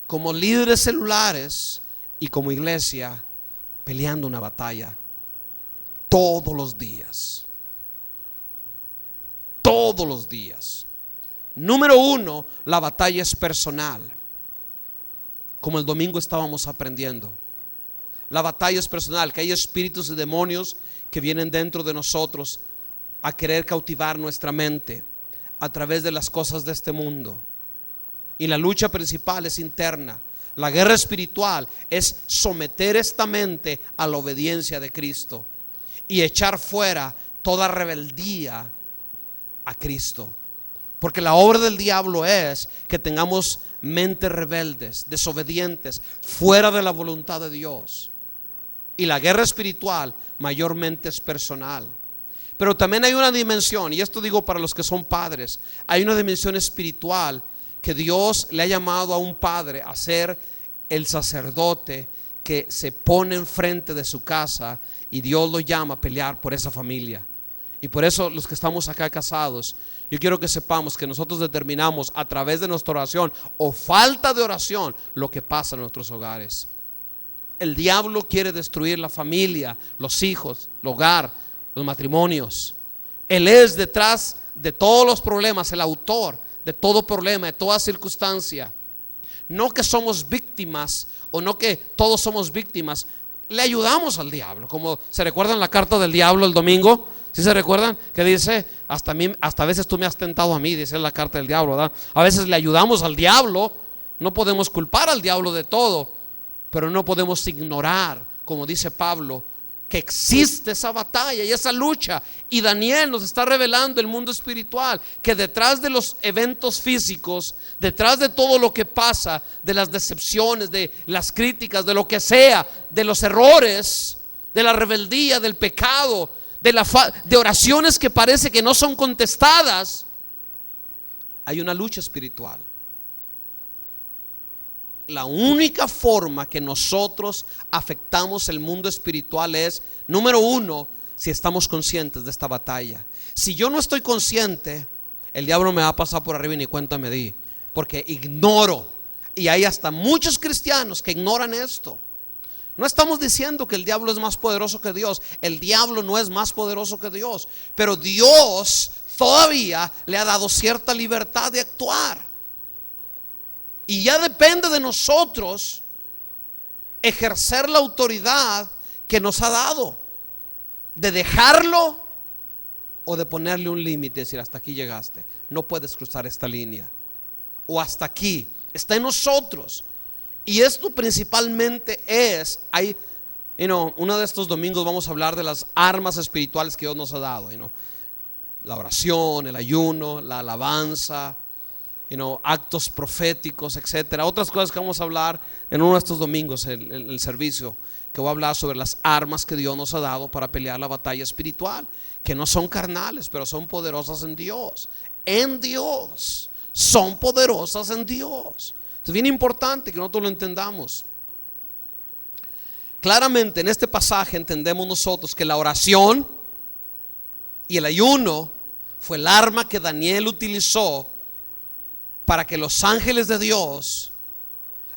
como líderes celulares y como iglesia, peleando una batalla todos los días. Todos los días. Número uno, la batalla es personal, como el domingo estábamos aprendiendo. La batalla es personal, que hay espíritus y demonios que vienen dentro de nosotros a querer cautivar nuestra mente a través de las cosas de este mundo. Y la lucha principal es interna. La guerra espiritual es someter esta mente a la obediencia de Cristo y echar fuera toda rebeldía a Cristo. Porque la obra del diablo es que tengamos mentes rebeldes, desobedientes, fuera de la voluntad de Dios. Y la guerra espiritual mayormente es personal. Pero también hay una dimensión, y esto digo para los que son padres, hay una dimensión espiritual que Dios le ha llamado a un padre a ser el sacerdote que se pone enfrente de su casa, y Dios lo llama a pelear por esa familia. Y por eso los que estamos acá casados, yo quiero que sepamos que nosotros determinamos a través de nuestra oración o falta de oración lo que pasa en nuestros hogares. El diablo quiere destruir la familia, los hijos, el hogar, los matrimonios. Él es detrás de todos los problemas, el autor de todo problema, de toda circunstancia. No que somos víctimas, o no que todos somos víctimas. Le ayudamos al diablo. Como se recuerdan la carta del diablo el domingo, ¿sí se recuerdan? Que dice: hasta a veces tú me has tentado a mí, dice la carta del diablo, ¿verdad? A veces le ayudamos al diablo. No podemos culpar al diablo de todo, pero no podemos ignorar, como dice Pablo, que existe esa batalla y esa lucha. Y Daniel nos está revelando el mundo espiritual, que detrás de los eventos físicos, detrás de todo lo que pasa, de las decepciones, de las críticas, de lo que sea, de los errores, de la rebeldía, del pecado, de oraciones que parece que no son contestadas, hay una lucha espiritual. La única forma que nosotros afectamos el mundo espiritual es, número uno, si estamos conscientes de esta batalla. Si yo no estoy consciente, el diablo me va a pasar por arriba y ni cuenta me di, porque ignoro. Y hay hasta muchos cristianos que ignoran esto. No estamos diciendo que el diablo es más poderoso que Dios. El diablo no es más poderoso que Dios, pero Dios todavía le ha dado cierta libertad de actuar. Y ya depende de nosotros ejercer la autoridad que nos ha dado, de dejarlo o de ponerle un límite, decir: hasta aquí llegaste, no puedes cruzar esta línea, o hasta aquí. Está en nosotros. Y esto principalmente es, uno de estos domingos vamos a hablar de las armas espirituales que Dios nos ha dado. La oración, el ayuno, la alabanza, actos proféticos, etcétera. Otras cosas que vamos a hablar en uno de estos domingos, en el servicio, que voy a hablar sobre las armas que Dios nos ha dado para pelear la batalla espiritual, que no son carnales, pero son poderosas en Dios. En Dios, son poderosas en Dios. Es bien importante que nosotros lo entendamos, claramente en este pasaje entendemos nosotros que la oración y el ayuno fue el arma que Daniel utilizó para que los ángeles de Dios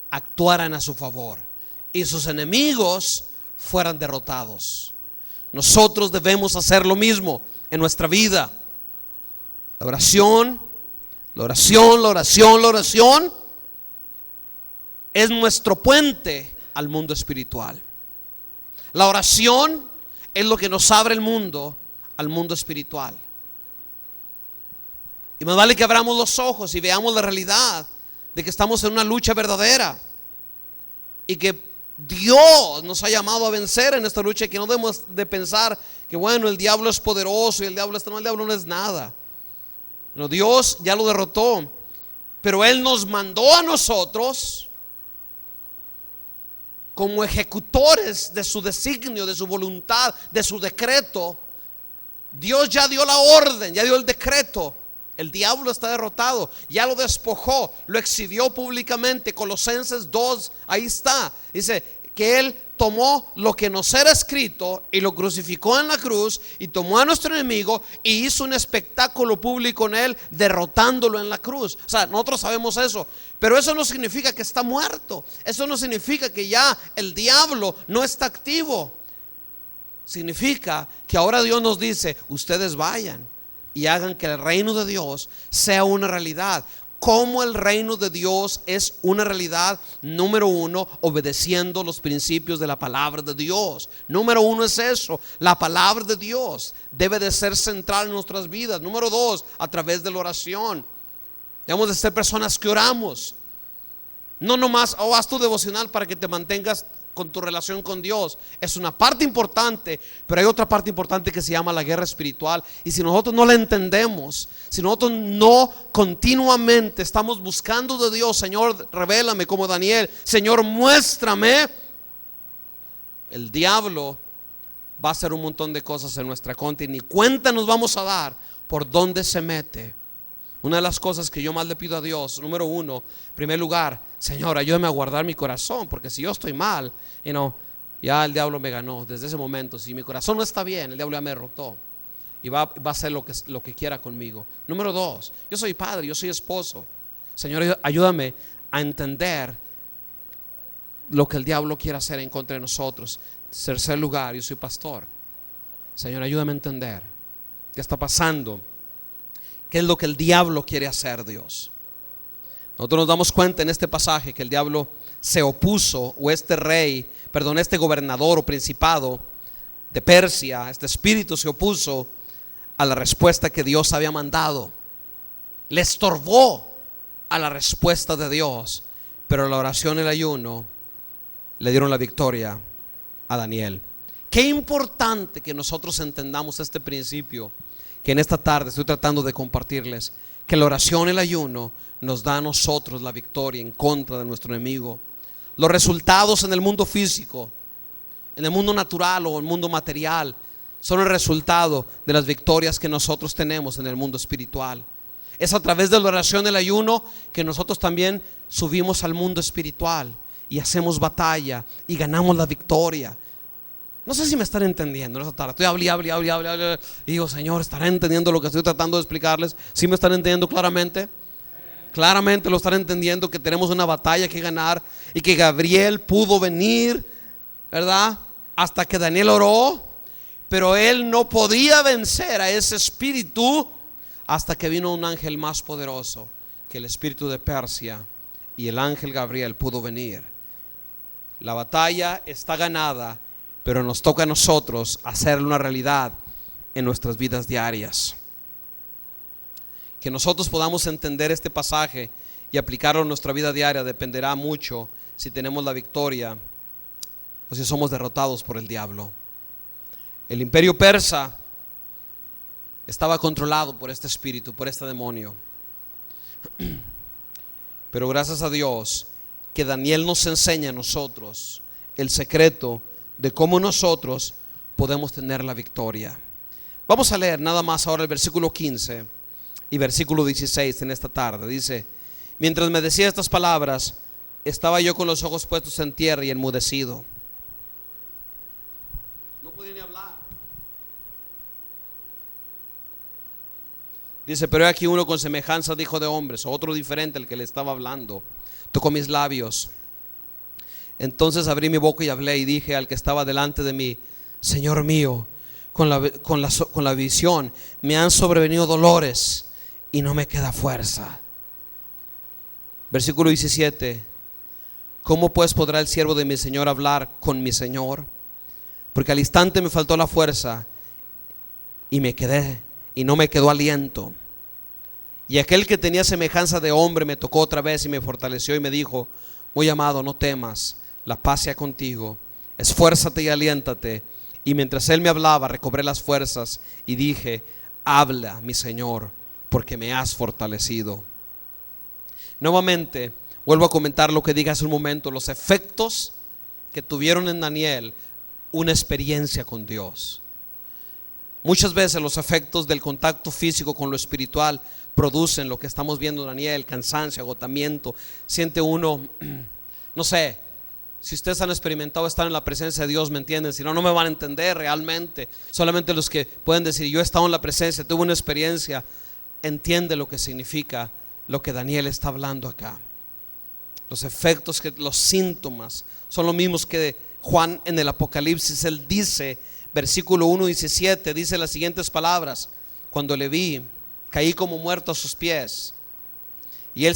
actuaran a su favor y sus enemigos fueran derrotados. Nosotros debemos hacer lo mismo en nuestra vida. La oración, la oración, la oración, la oración es nuestro puente al mundo espiritual. La oración es lo que nos abre el mundo al mundo espiritual. Y más vale que abramos los ojos y veamos la realidad de que estamos en una lucha verdadera y que Dios nos ha llamado a vencer en esta lucha, y que no debemos de pensar que bueno, el diablo es poderoso y el diablo está, no, el diablo no es nada. No, Dios ya lo derrotó, pero Él nos mandó a nosotros como ejecutores de su designio, de su voluntad, de su decreto. Dios ya dio la orden, ya dio el decreto. El diablo está derrotado, ya lo despojó, lo exhibió públicamente. Colosenses 2, ahí está. Dice que Él tomó lo que nos era escrito y lo crucificó en la cruz, y tomó a nuestro enemigo y hizo un espectáculo público en él, derrotándolo en la cruz. O sea, nosotros sabemos eso, pero eso no significa que está muerto. Eso no significa que ya el diablo no está activo. Significa que ahora Dios nos dice: ustedes vayan y hagan que el reino de Dios sea una realidad. ¿Cómo el reino de Dios es una realidad? Número uno, obedeciendo los principios de la palabra de Dios. Número uno es eso. La palabra de Dios debe de ser central en nuestras vidas. Número dos, a través de la oración. Debemos de ser personas que oramos. No nomás, haz tu devocional para que te mantengas con tu relación con Dios. Es una parte importante, pero hay otra parte importante que se llama la guerra espiritual. Y si nosotros no la entendemos, si nosotros no continuamente estamos buscando de Dios: Señor, revélame, como Daniel, Señor, muéstrame, el diablo va a hacer un montón de cosas en nuestra contra y ni cuenta nos vamos a dar por dónde se mete. Una de las cosas que yo más le pido a Dios, número uno, en primer lugar: Señor, ayúdame a guardar mi corazón, porque si yo estoy mal, ya el diablo me ganó desde ese momento. Si mi corazón no está bien, el diablo ya me derrotó y va a hacer lo que quiera conmigo. Número dos, yo soy padre, yo soy esposo. Señor, ayúdame a entender lo que el diablo quiere hacer en contra de nosotros. Tercer lugar, yo soy pastor. Señor, ayúdame a entender qué está pasando, qué es lo que el diablo quiere hacer, Dios. Nosotros nos damos cuenta en este pasaje que el diablo se opuso, o este gobernador o principado de Persia, este espíritu se opuso a la respuesta que Dios había mandado. Le estorbó a la respuesta de Dios, pero la oración y el ayuno le dieron la victoria a Daniel. Qué importante que nosotros entendamos este principio que en esta tarde estoy tratando de compartirles, que la oración y el ayuno nos da a nosotros la victoria en contra de nuestro enemigo. Los resultados en el mundo físico, en el mundo natural o en el mundo material, son el resultado de las victorias que nosotros tenemos en el mundo espiritual. Es a través de la oración y el ayuno que nosotros también subimos al mundo espiritual y hacemos batalla y ganamos la victoria. No sé si me están entendiendo en esta tarde. Estoy hablando y digo: Señor, ¿estarán entendiendo lo que estoy tratando de explicarles? ¿Sí me están entendiendo claramente? Claramente lo están entendiendo, que tenemos una batalla que ganar y que Gabriel pudo venir, ¿verdad?, hasta que Daniel oró, pero él no podía vencer a ese espíritu hasta que vino un ángel más poderoso que el espíritu de Persia, y el ángel Gabriel pudo venir. La batalla está ganada, pero nos toca a nosotros hacerlo una realidad en nuestras vidas diarias. Que nosotros podamos entender este pasaje y aplicarlo en nuestra vida diaria dependerá mucho si tenemos la victoria o si somos derrotados por el diablo. El imperio persa estaba controlado por este espíritu, por este demonio. Pero gracias a Dios que Daniel nos enseña a nosotros el secreto de cómo nosotros podemos tener la victoria. Vamos a leer nada más ahora el versículo 15 y versículo 16 en esta tarde. Dice: mientras me decía estas palabras, estaba yo con los ojos puestos en tierra y enmudecido. podía ni hablar. Dice, pero he aquí uno con semejanza de hijo de hombres, otro diferente al que le estaba hablando, tocó mis labios. Entonces abrí mi boca y hablé y dije al que estaba delante de mí: Señor mío, con la visión me han sobrevenido dolores y no me queda fuerza. Versículo 17. ¿Cómo pues podrá el siervo de mi Señor hablar con mi Señor? Porque al instante me faltó la fuerza y no me quedó aliento. Y aquel que tenía semejanza de hombre me tocó otra vez y me fortaleció y me dijo: muy amado, no temas, la paz sea contigo, esfuérzate y aliéntate. Y mientras él me hablaba, recobré las fuerzas y dije: habla, mi Señor, porque me has fortalecido. Nuevamente vuelvo a comentar lo que dije hace un momento: los efectos que tuvieron en Daniel una experiencia con Dios. Muchas veces los efectos del contacto físico con lo espiritual producen lo que estamos viendo en Daniel: cansancio, agotamiento. Siente uno, no sé, si ustedes han experimentado estar en la presencia de Dios, ¿me entienden? Si no, no me van a entender realmente. Solamente los que pueden decir: yo he estado en la presencia, tuve una experiencia, entiende lo que significa lo que Daniel está hablando acá. Los efectos, los síntomas son los mismos que Juan en el Apocalipsis. Él dice, versículo 1:17, dice las siguientes palabras: cuando le vi, caí como muerto a sus pies, y él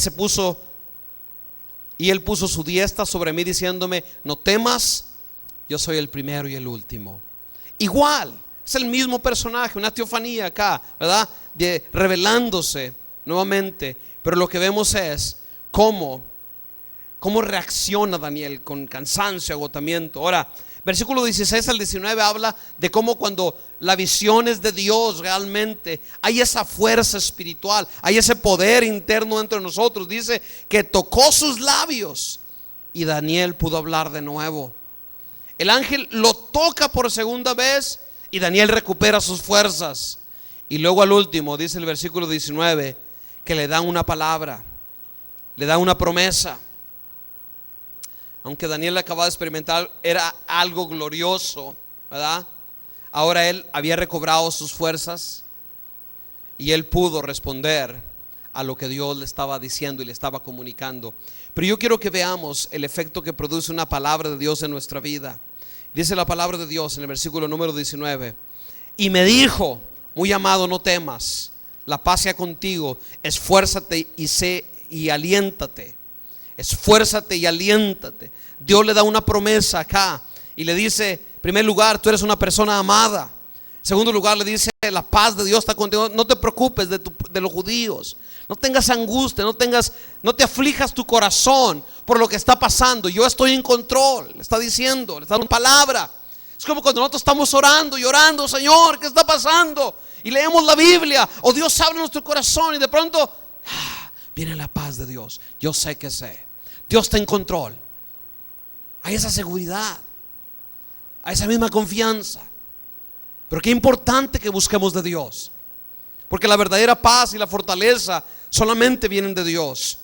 puso su diestra sobre mí diciéndome: no temas, yo soy el primero y el último. Igual, es el mismo personaje, una teofanía acá, ¿verdad? Revelándose nuevamente. Pero lo que vemos es cómo reacciona Daniel con cansancio, agotamiento. Ahora, versículo 16 al 19 habla de cómo cuando la visión es de Dios, realmente hay esa fuerza espiritual, hay ese poder interno entre nosotros. Dice que tocó sus labios y Daniel pudo hablar de nuevo. El ángel lo toca por segunda vez y Daniel recupera sus fuerzas. Y luego al último, dice el versículo 19, que le dan una palabra, le dan una promesa. Aunque Daniel acababa de experimentar, era algo glorioso, ¿verdad? Ahora él había recobrado sus fuerzas y él pudo responder a lo que Dios le estaba diciendo y le estaba comunicando. Pero yo quiero que veamos el efecto que produce una palabra de Dios en nuestra vida. Dice la palabra de Dios en el versículo número 19: y me dijo: muy amado, no temas, la paz sea contigo, esfuérzate y aliéntate. Esfuérzate y aliéntate. Dios le da una promesa acá y le dice: en primer lugar, tú eres una persona amada. En segundo lugar, le dice: la paz de Dios está contigo. No te preocupes de los judíos. No tengas angustia, no te aflijas tu corazón por lo que está pasando. Yo estoy en control. Le está diciendo, le está dando palabra. Es como cuando nosotros estamos orando y orando: Señor, ¿qué está pasando? Y leemos la Biblia, o Dios habla en nuestro corazón y de pronto viene la paz de Dios. Yo sé que Dios está en control. Hay esa seguridad, hay esa misma confianza. Pero qué importante que busquemos de Dios, porque la verdadera paz y la fortaleza solamente vienen de Dios.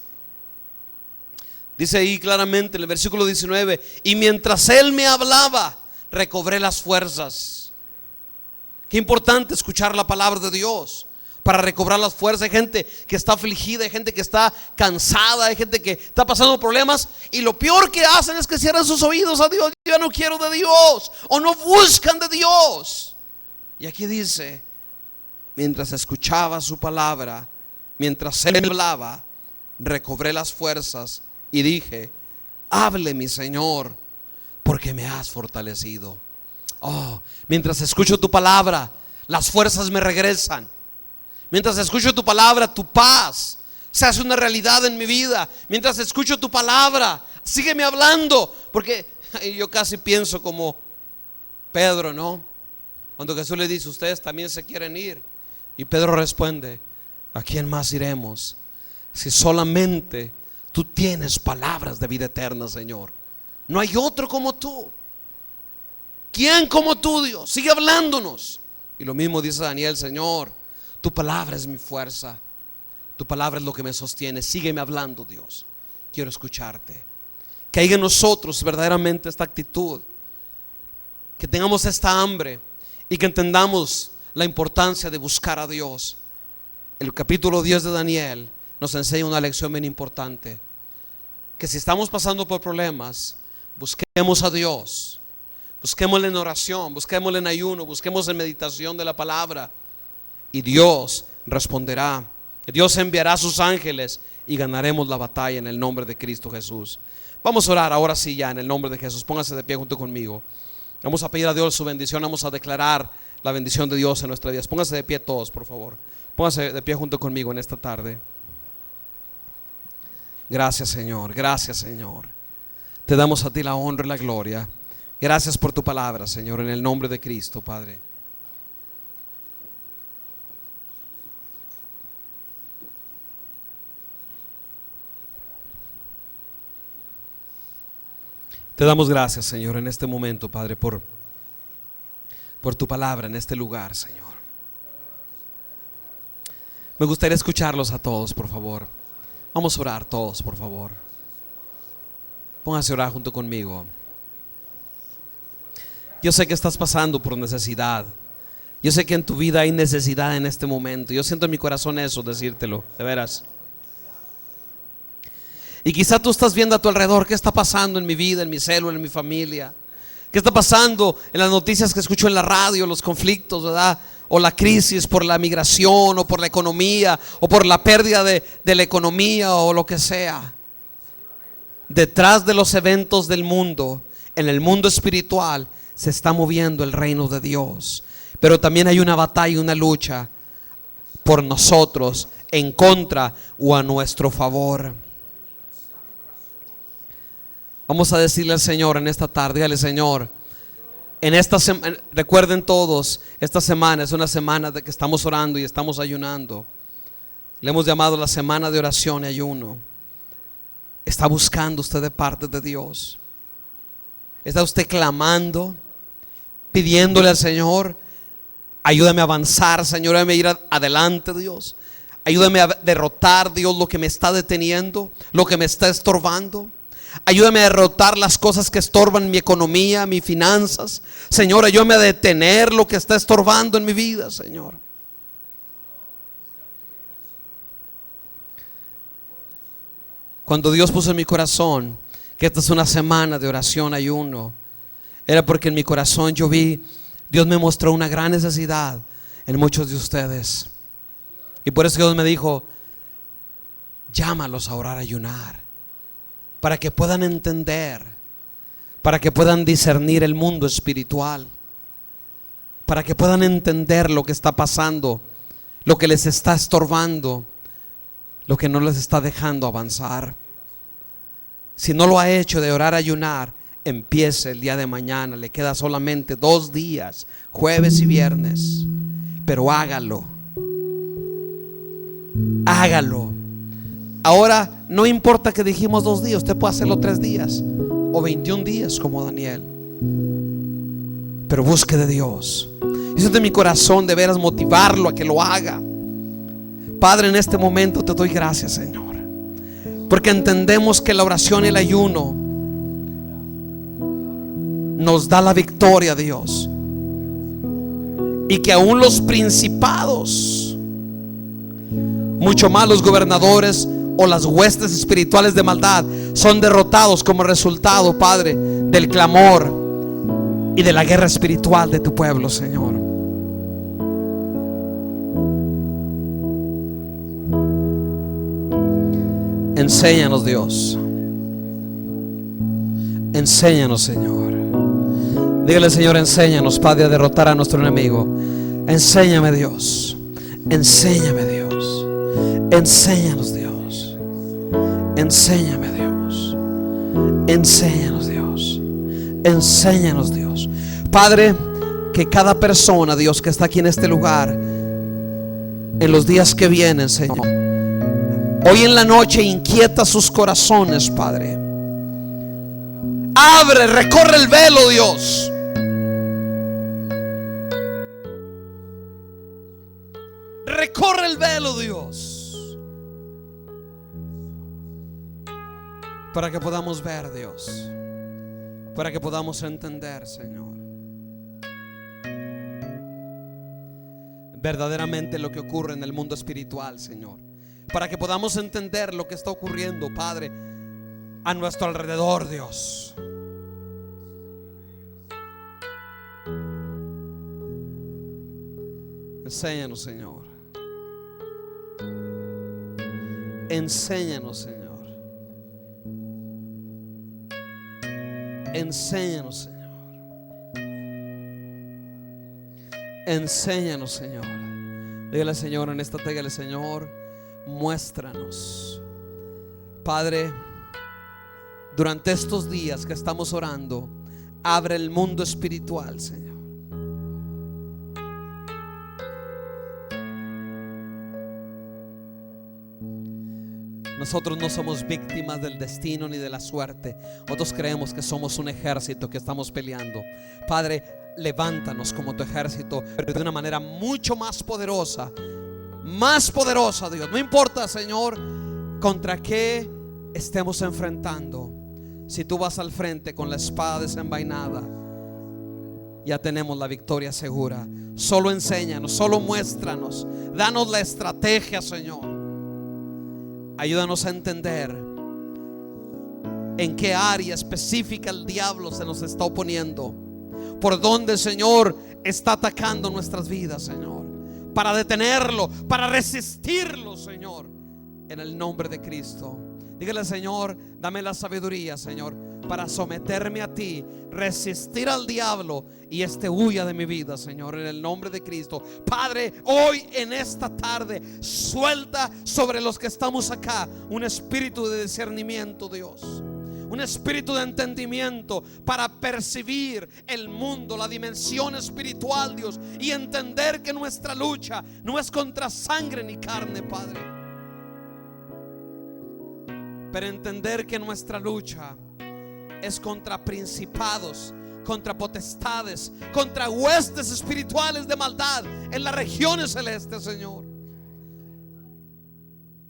Dice ahí claramente en el versículo 19: y mientras él me hablaba, recobré las fuerzas. Qué importante escuchar la palabra de Dios para recobrar las fuerzas. Hay gente que está afligida, hay gente que está cansada, hay gente que está pasando problemas, y lo peor que hacen es que cierran sus oídos a Dios. Yo no quiero de Dios, o no buscan de Dios. Y aquí dice: mientras escuchaba su palabra, mientras él hablaba, recobré las fuerzas y dije: hable, mi Señor, porque me has fortalecido. Mientras escucho tu palabra, las fuerzas me regresan. Mientras escucho tu palabra, tu paz se hace una realidad en mi vida. Mientras escucho tu palabra, sígueme hablando. Porque yo casi pienso como Pedro, ¿no? Cuando Jesús le dice: ustedes también se quieren ir. Y Pedro responde: ¿a quién más iremos? Si solamente tú tienes palabras de vida eterna, Señor. No hay otro como tú. ¿Quién como tú, Dios? Sigue hablándonos. Y lo mismo dice Daniel: Señor, tu palabra es mi fuerza, tu palabra es lo que me sostiene. Sígueme hablando, Dios, quiero escucharte. Que haya en nosotros verdaderamente esta actitud que tengamos esta hambre y que entendamos la importancia de buscar a Dios. El capítulo 10 de Daniel nos enseña una lección bien importante, que si estamos pasando por problemas, busquemos a Dios, busquémosle en oración, busquémosle en ayuno, busquemos en meditación de la palabra, y Dios responderá. Dios enviará a sus ángeles y ganaremos la batalla en el nombre de Cristo Jesús. Vamos a orar ahora sí, ya en el nombre de Jesús. Póngase de pie junto conmigo. Vamos a pedir a Dios su bendición. Vamos a declarar la bendición de Dios en nuestras vidas. Póngase de pie todos, por favor. Póngase de pie junto conmigo en esta tarde. Gracias, Señor. Gracias, Señor. Te damos a ti la honra y la gloria. Gracias por tu palabra, Señor, en el nombre de Cristo, Padre. Te damos gracias, Señor, en este momento, Padre, por tu palabra en este lugar, Señor. Me gustaría escucharlos a todos, por favor. Vamos a orar todos, por favor. Póngase a orar junto conmigo. Yo sé que estás pasando por necesidad. Yo sé que en tu vida hay necesidad en este momento. Yo siento en mi corazón eso, decírtelo, de veras. Y quizá tú estás viendo a tu alrededor qué está pasando en mi vida, en mi célula, en mi familia. ¿Qué está pasando en las noticias que escucho en la radio, los conflictos, ¿verdad? O la crisis por la migración, o por la economía, o por la pérdida de la economía, o lo que sea. Detrás de los eventos del mundo, en el mundo espiritual, se está moviendo el reino de Dios. Pero también hay una batalla, una lucha por nosotros, en contra o a nuestro favor. Vamos a decirle al Señor en esta tarde, dígale: Señor, en esta semana, recuerden todos, esta semana es una semana de que estamos orando y estamos ayunando. Le hemos llamado la semana de oración y ayuno. ¿Está buscando usted de parte de Dios? ¿Está usted clamando, pidiéndole al Señor: ayúdame a avanzar, Señor, ayúdame a ir adelante, Dios? Ayúdame a derrotar, Dios, lo que me está deteniendo, lo que me está estorbando. Ayúdame a derrotar las cosas que estorban mi economía, mis finanzas. Señor, ayúdame a detener lo que está estorbando en mi vida, Señor. Cuando Dios puso en mi corazón que esta es una semana de oración, ayuno, era porque en mi corazón yo vi, Dios me mostró una gran necesidad en muchos de ustedes. Y por eso Dios me dijo: llámalos a orar, a ayunar, para que puedan entender, para que puedan discernir el mundo espiritual, para que puedan entender lo que está pasando, lo que les está estorbando, lo que no les está dejando avanzar. Si no lo ha hecho de orar, ayunar, empiece el día de mañana. Le queda solamente 2 días, jueves y viernes, pero hágalo. Hágalo. Ahora no importa que dijimos 2 días, usted puede hacerlo 3 días o 21 días como Daniel, pero busque de Dios. Y siento en mi corazón de veras motivarlo a que lo haga. Padre, en este momento te doy gracias, Señor, porque entendemos que la oración y el ayuno nos da la victoria, Dios, y que aún los principados, mucho más los gobernadores o las huestes espirituales de maldad, son derrotados como resultado, Padre, del clamor y de la guerra espiritual de tu pueblo, Señor. Enséñanos, Dios. Enséñanos, Señor. Dígale: Señor, enséñanos, Padre, a derrotar a nuestro enemigo. Enséñame, Dios. Enséñame, Dios. Enséñanos, Dios. Enséñame, Dios. Enséñanos, Dios. Enséñanos, Dios. Padre, que cada persona, Dios, que está aquí en este lugar, en los días que vienen, Señor, hoy en la noche inquieta sus corazones, Padre. Abre, recorre el velo, Dios. Recorre el velo, Dios, para que podamos ver, Dios, para que podamos entender, Señor. verdaderamente lo que ocurre en el mundo espiritual, Señor, para que podamos entender lo que está ocurriendo, Padre, a nuestro alrededor, Dios. Enséñanos, Señor. Enséñanos, Señor. Enséñanos, Señor. Enséñanos, Señor. Dígale, Señor, en esta dígale, Señor, muéstranos. Padre, durante estos días que estamos orando, abre el mundo espiritual, Señor. Nosotros no somos víctimas del destino ni de la suerte. Nosotros creemos que somos un ejército que estamos peleando. Padre, levántanos como tu ejército, pero de una manera mucho más poderosa. Más poderosa, Dios. No importa, Señor, contra qué estemos enfrentando. Si tú vas al frente con la espada desenvainada, ya tenemos la victoria segura. Solo enséñanos, solo muéstranos. Danos la estrategia, Señor. Ayúdanos a entender en qué área específica el diablo se nos está oponiendo. Por dónde, Señor, está atacando nuestras vidas, Señor. Para detenerlo, para resistirlo, Señor. En el nombre de Cristo. Dígale, Señor, dame la sabiduría, Señor, para someterme a ti, resistir al diablo y huya de mi vida, Señor, en el nombre de Cristo. Padre, hoy en esta tarde suelta sobre los que estamos acá un espíritu de discernimiento, Dios. Un espíritu de entendimiento para percibir el mundo, la dimensión espiritual, Dios, y entender que nuestra lucha no es contra sangre ni carne, Padre, pero entender que nuestra lucha es contra principados, contra potestades, contra huestes espirituales de maldad en las regiones celestes, Señor.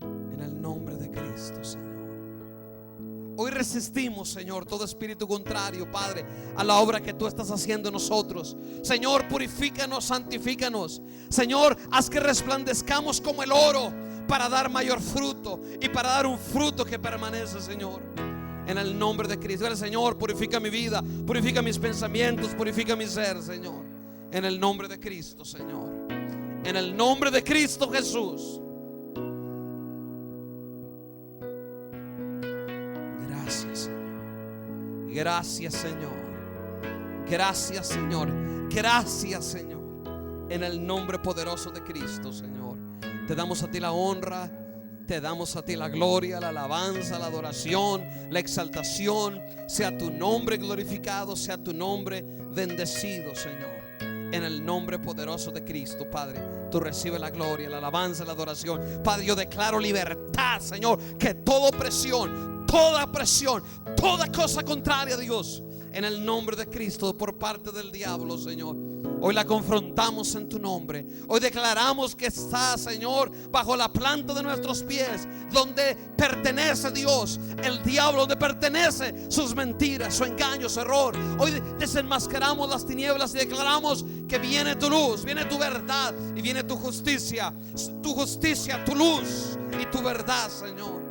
En el nombre de Cristo, Señor. Hoy resistimos, Señor, todo espíritu contrario, Padre, a la obra que tú estás haciendo en nosotros. Señor, purifícanos, santifícanos. Señor, haz que resplandezcamos como el oro para dar mayor fruto y para dar un fruto que permanece, Señor. En el nombre de Cristo. El Señor, purifica mi vida, purifica mis pensamientos, purifica mi ser, Señor. En el nombre de Cristo, Señor. En el nombre de Cristo Jesús. Gracias, Señor. Gracias, Señor. Gracias, Señor. Gracias, Señor. En el nombre poderoso de Cristo, Señor. Te damos a ti la honra, te damos a ti la gloria, la alabanza, la adoración, la exaltación. Sea tu nombre glorificado, sea tu nombre bendecido, Señor. En el nombre poderoso de Cristo, Padre, tú recibes la gloria, la alabanza, la adoración. Padre, yo declaro libertad, Señor, que toda presión, toda cosa contraria a Dios, en el nombre de Cristo, por parte del diablo, Señor, hoy la confrontamos en tu nombre. Hoy declaramos que está, Señor, bajo la planta de nuestros pies, donde pertenece Dios, el diablo, donde pertenece sus mentiras, su engaño, su error. Hoy desenmascaramos las tinieblas y declaramos que viene tu luz, viene tu verdad y viene tu justicia, tu luz y tu verdad, Señor.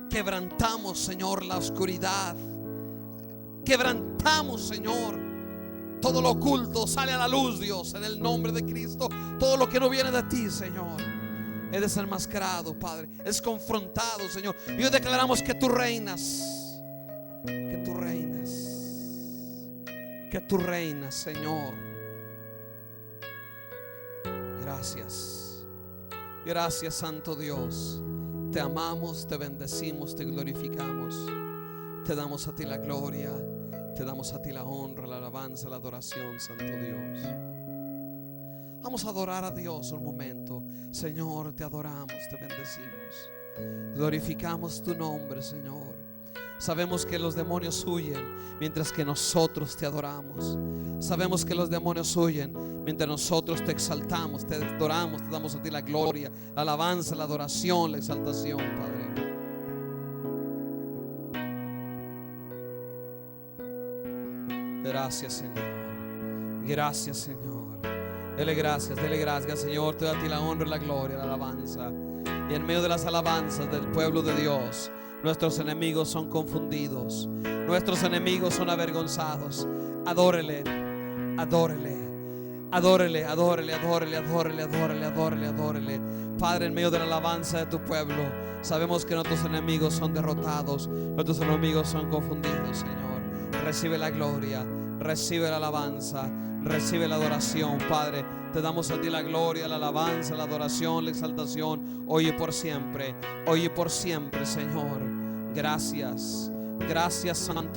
Quebrantamos, Señor, la oscuridad. Quebrantamos, Señor, todo lo oculto sale a la luz, Dios, en el nombre de Cristo. Todo lo que no viene de ti, Señor, es desenmascarado, Padre, es confrontado, Señor. Y hoy declaramos que tú reinas, que tú reinas, que tú reinas, Señor. Gracias, gracias, Santo Dios. Te amamos, te bendecimos, te glorificamos. Te damos a ti la gloria, te damos a ti la honra, la alabanza, la adoración, Santo Dios. Vamos a adorar a Dios un momento. Señor, te adoramos, te bendecimos. Glorificamos tu nombre, Señor. Sabemos que los demonios huyen mientras que nosotros te adoramos. Sabemos que los demonios huyen mientras nosotros te exaltamos, te adoramos, te damos a ti la gloria, la alabanza, la adoración, la exaltación, Padre. Gracias, Señor. Gracias, Señor. Dele gracias, Señor. Te doy a ti la honra, la gloria, la alabanza. Y en medio de las alabanzas del pueblo de Dios, nuestros enemigos son confundidos, nuestros enemigos son avergonzados. Adórele, adórele, adórele, adórele, adórele, adórele, adórele, adórele, adórele. Padre, en medio de la alabanza de tu pueblo, sabemos que nuestros enemigos son derrotados, nuestros enemigos son confundidos, Señor. Recibe la gloria, recibe la alabanza, recibe la adoración, Padre. Te damos a ti la gloria, la alabanza, la adoración, la exaltación, hoy y por siempre, Señor. Gracias, gracias, Santo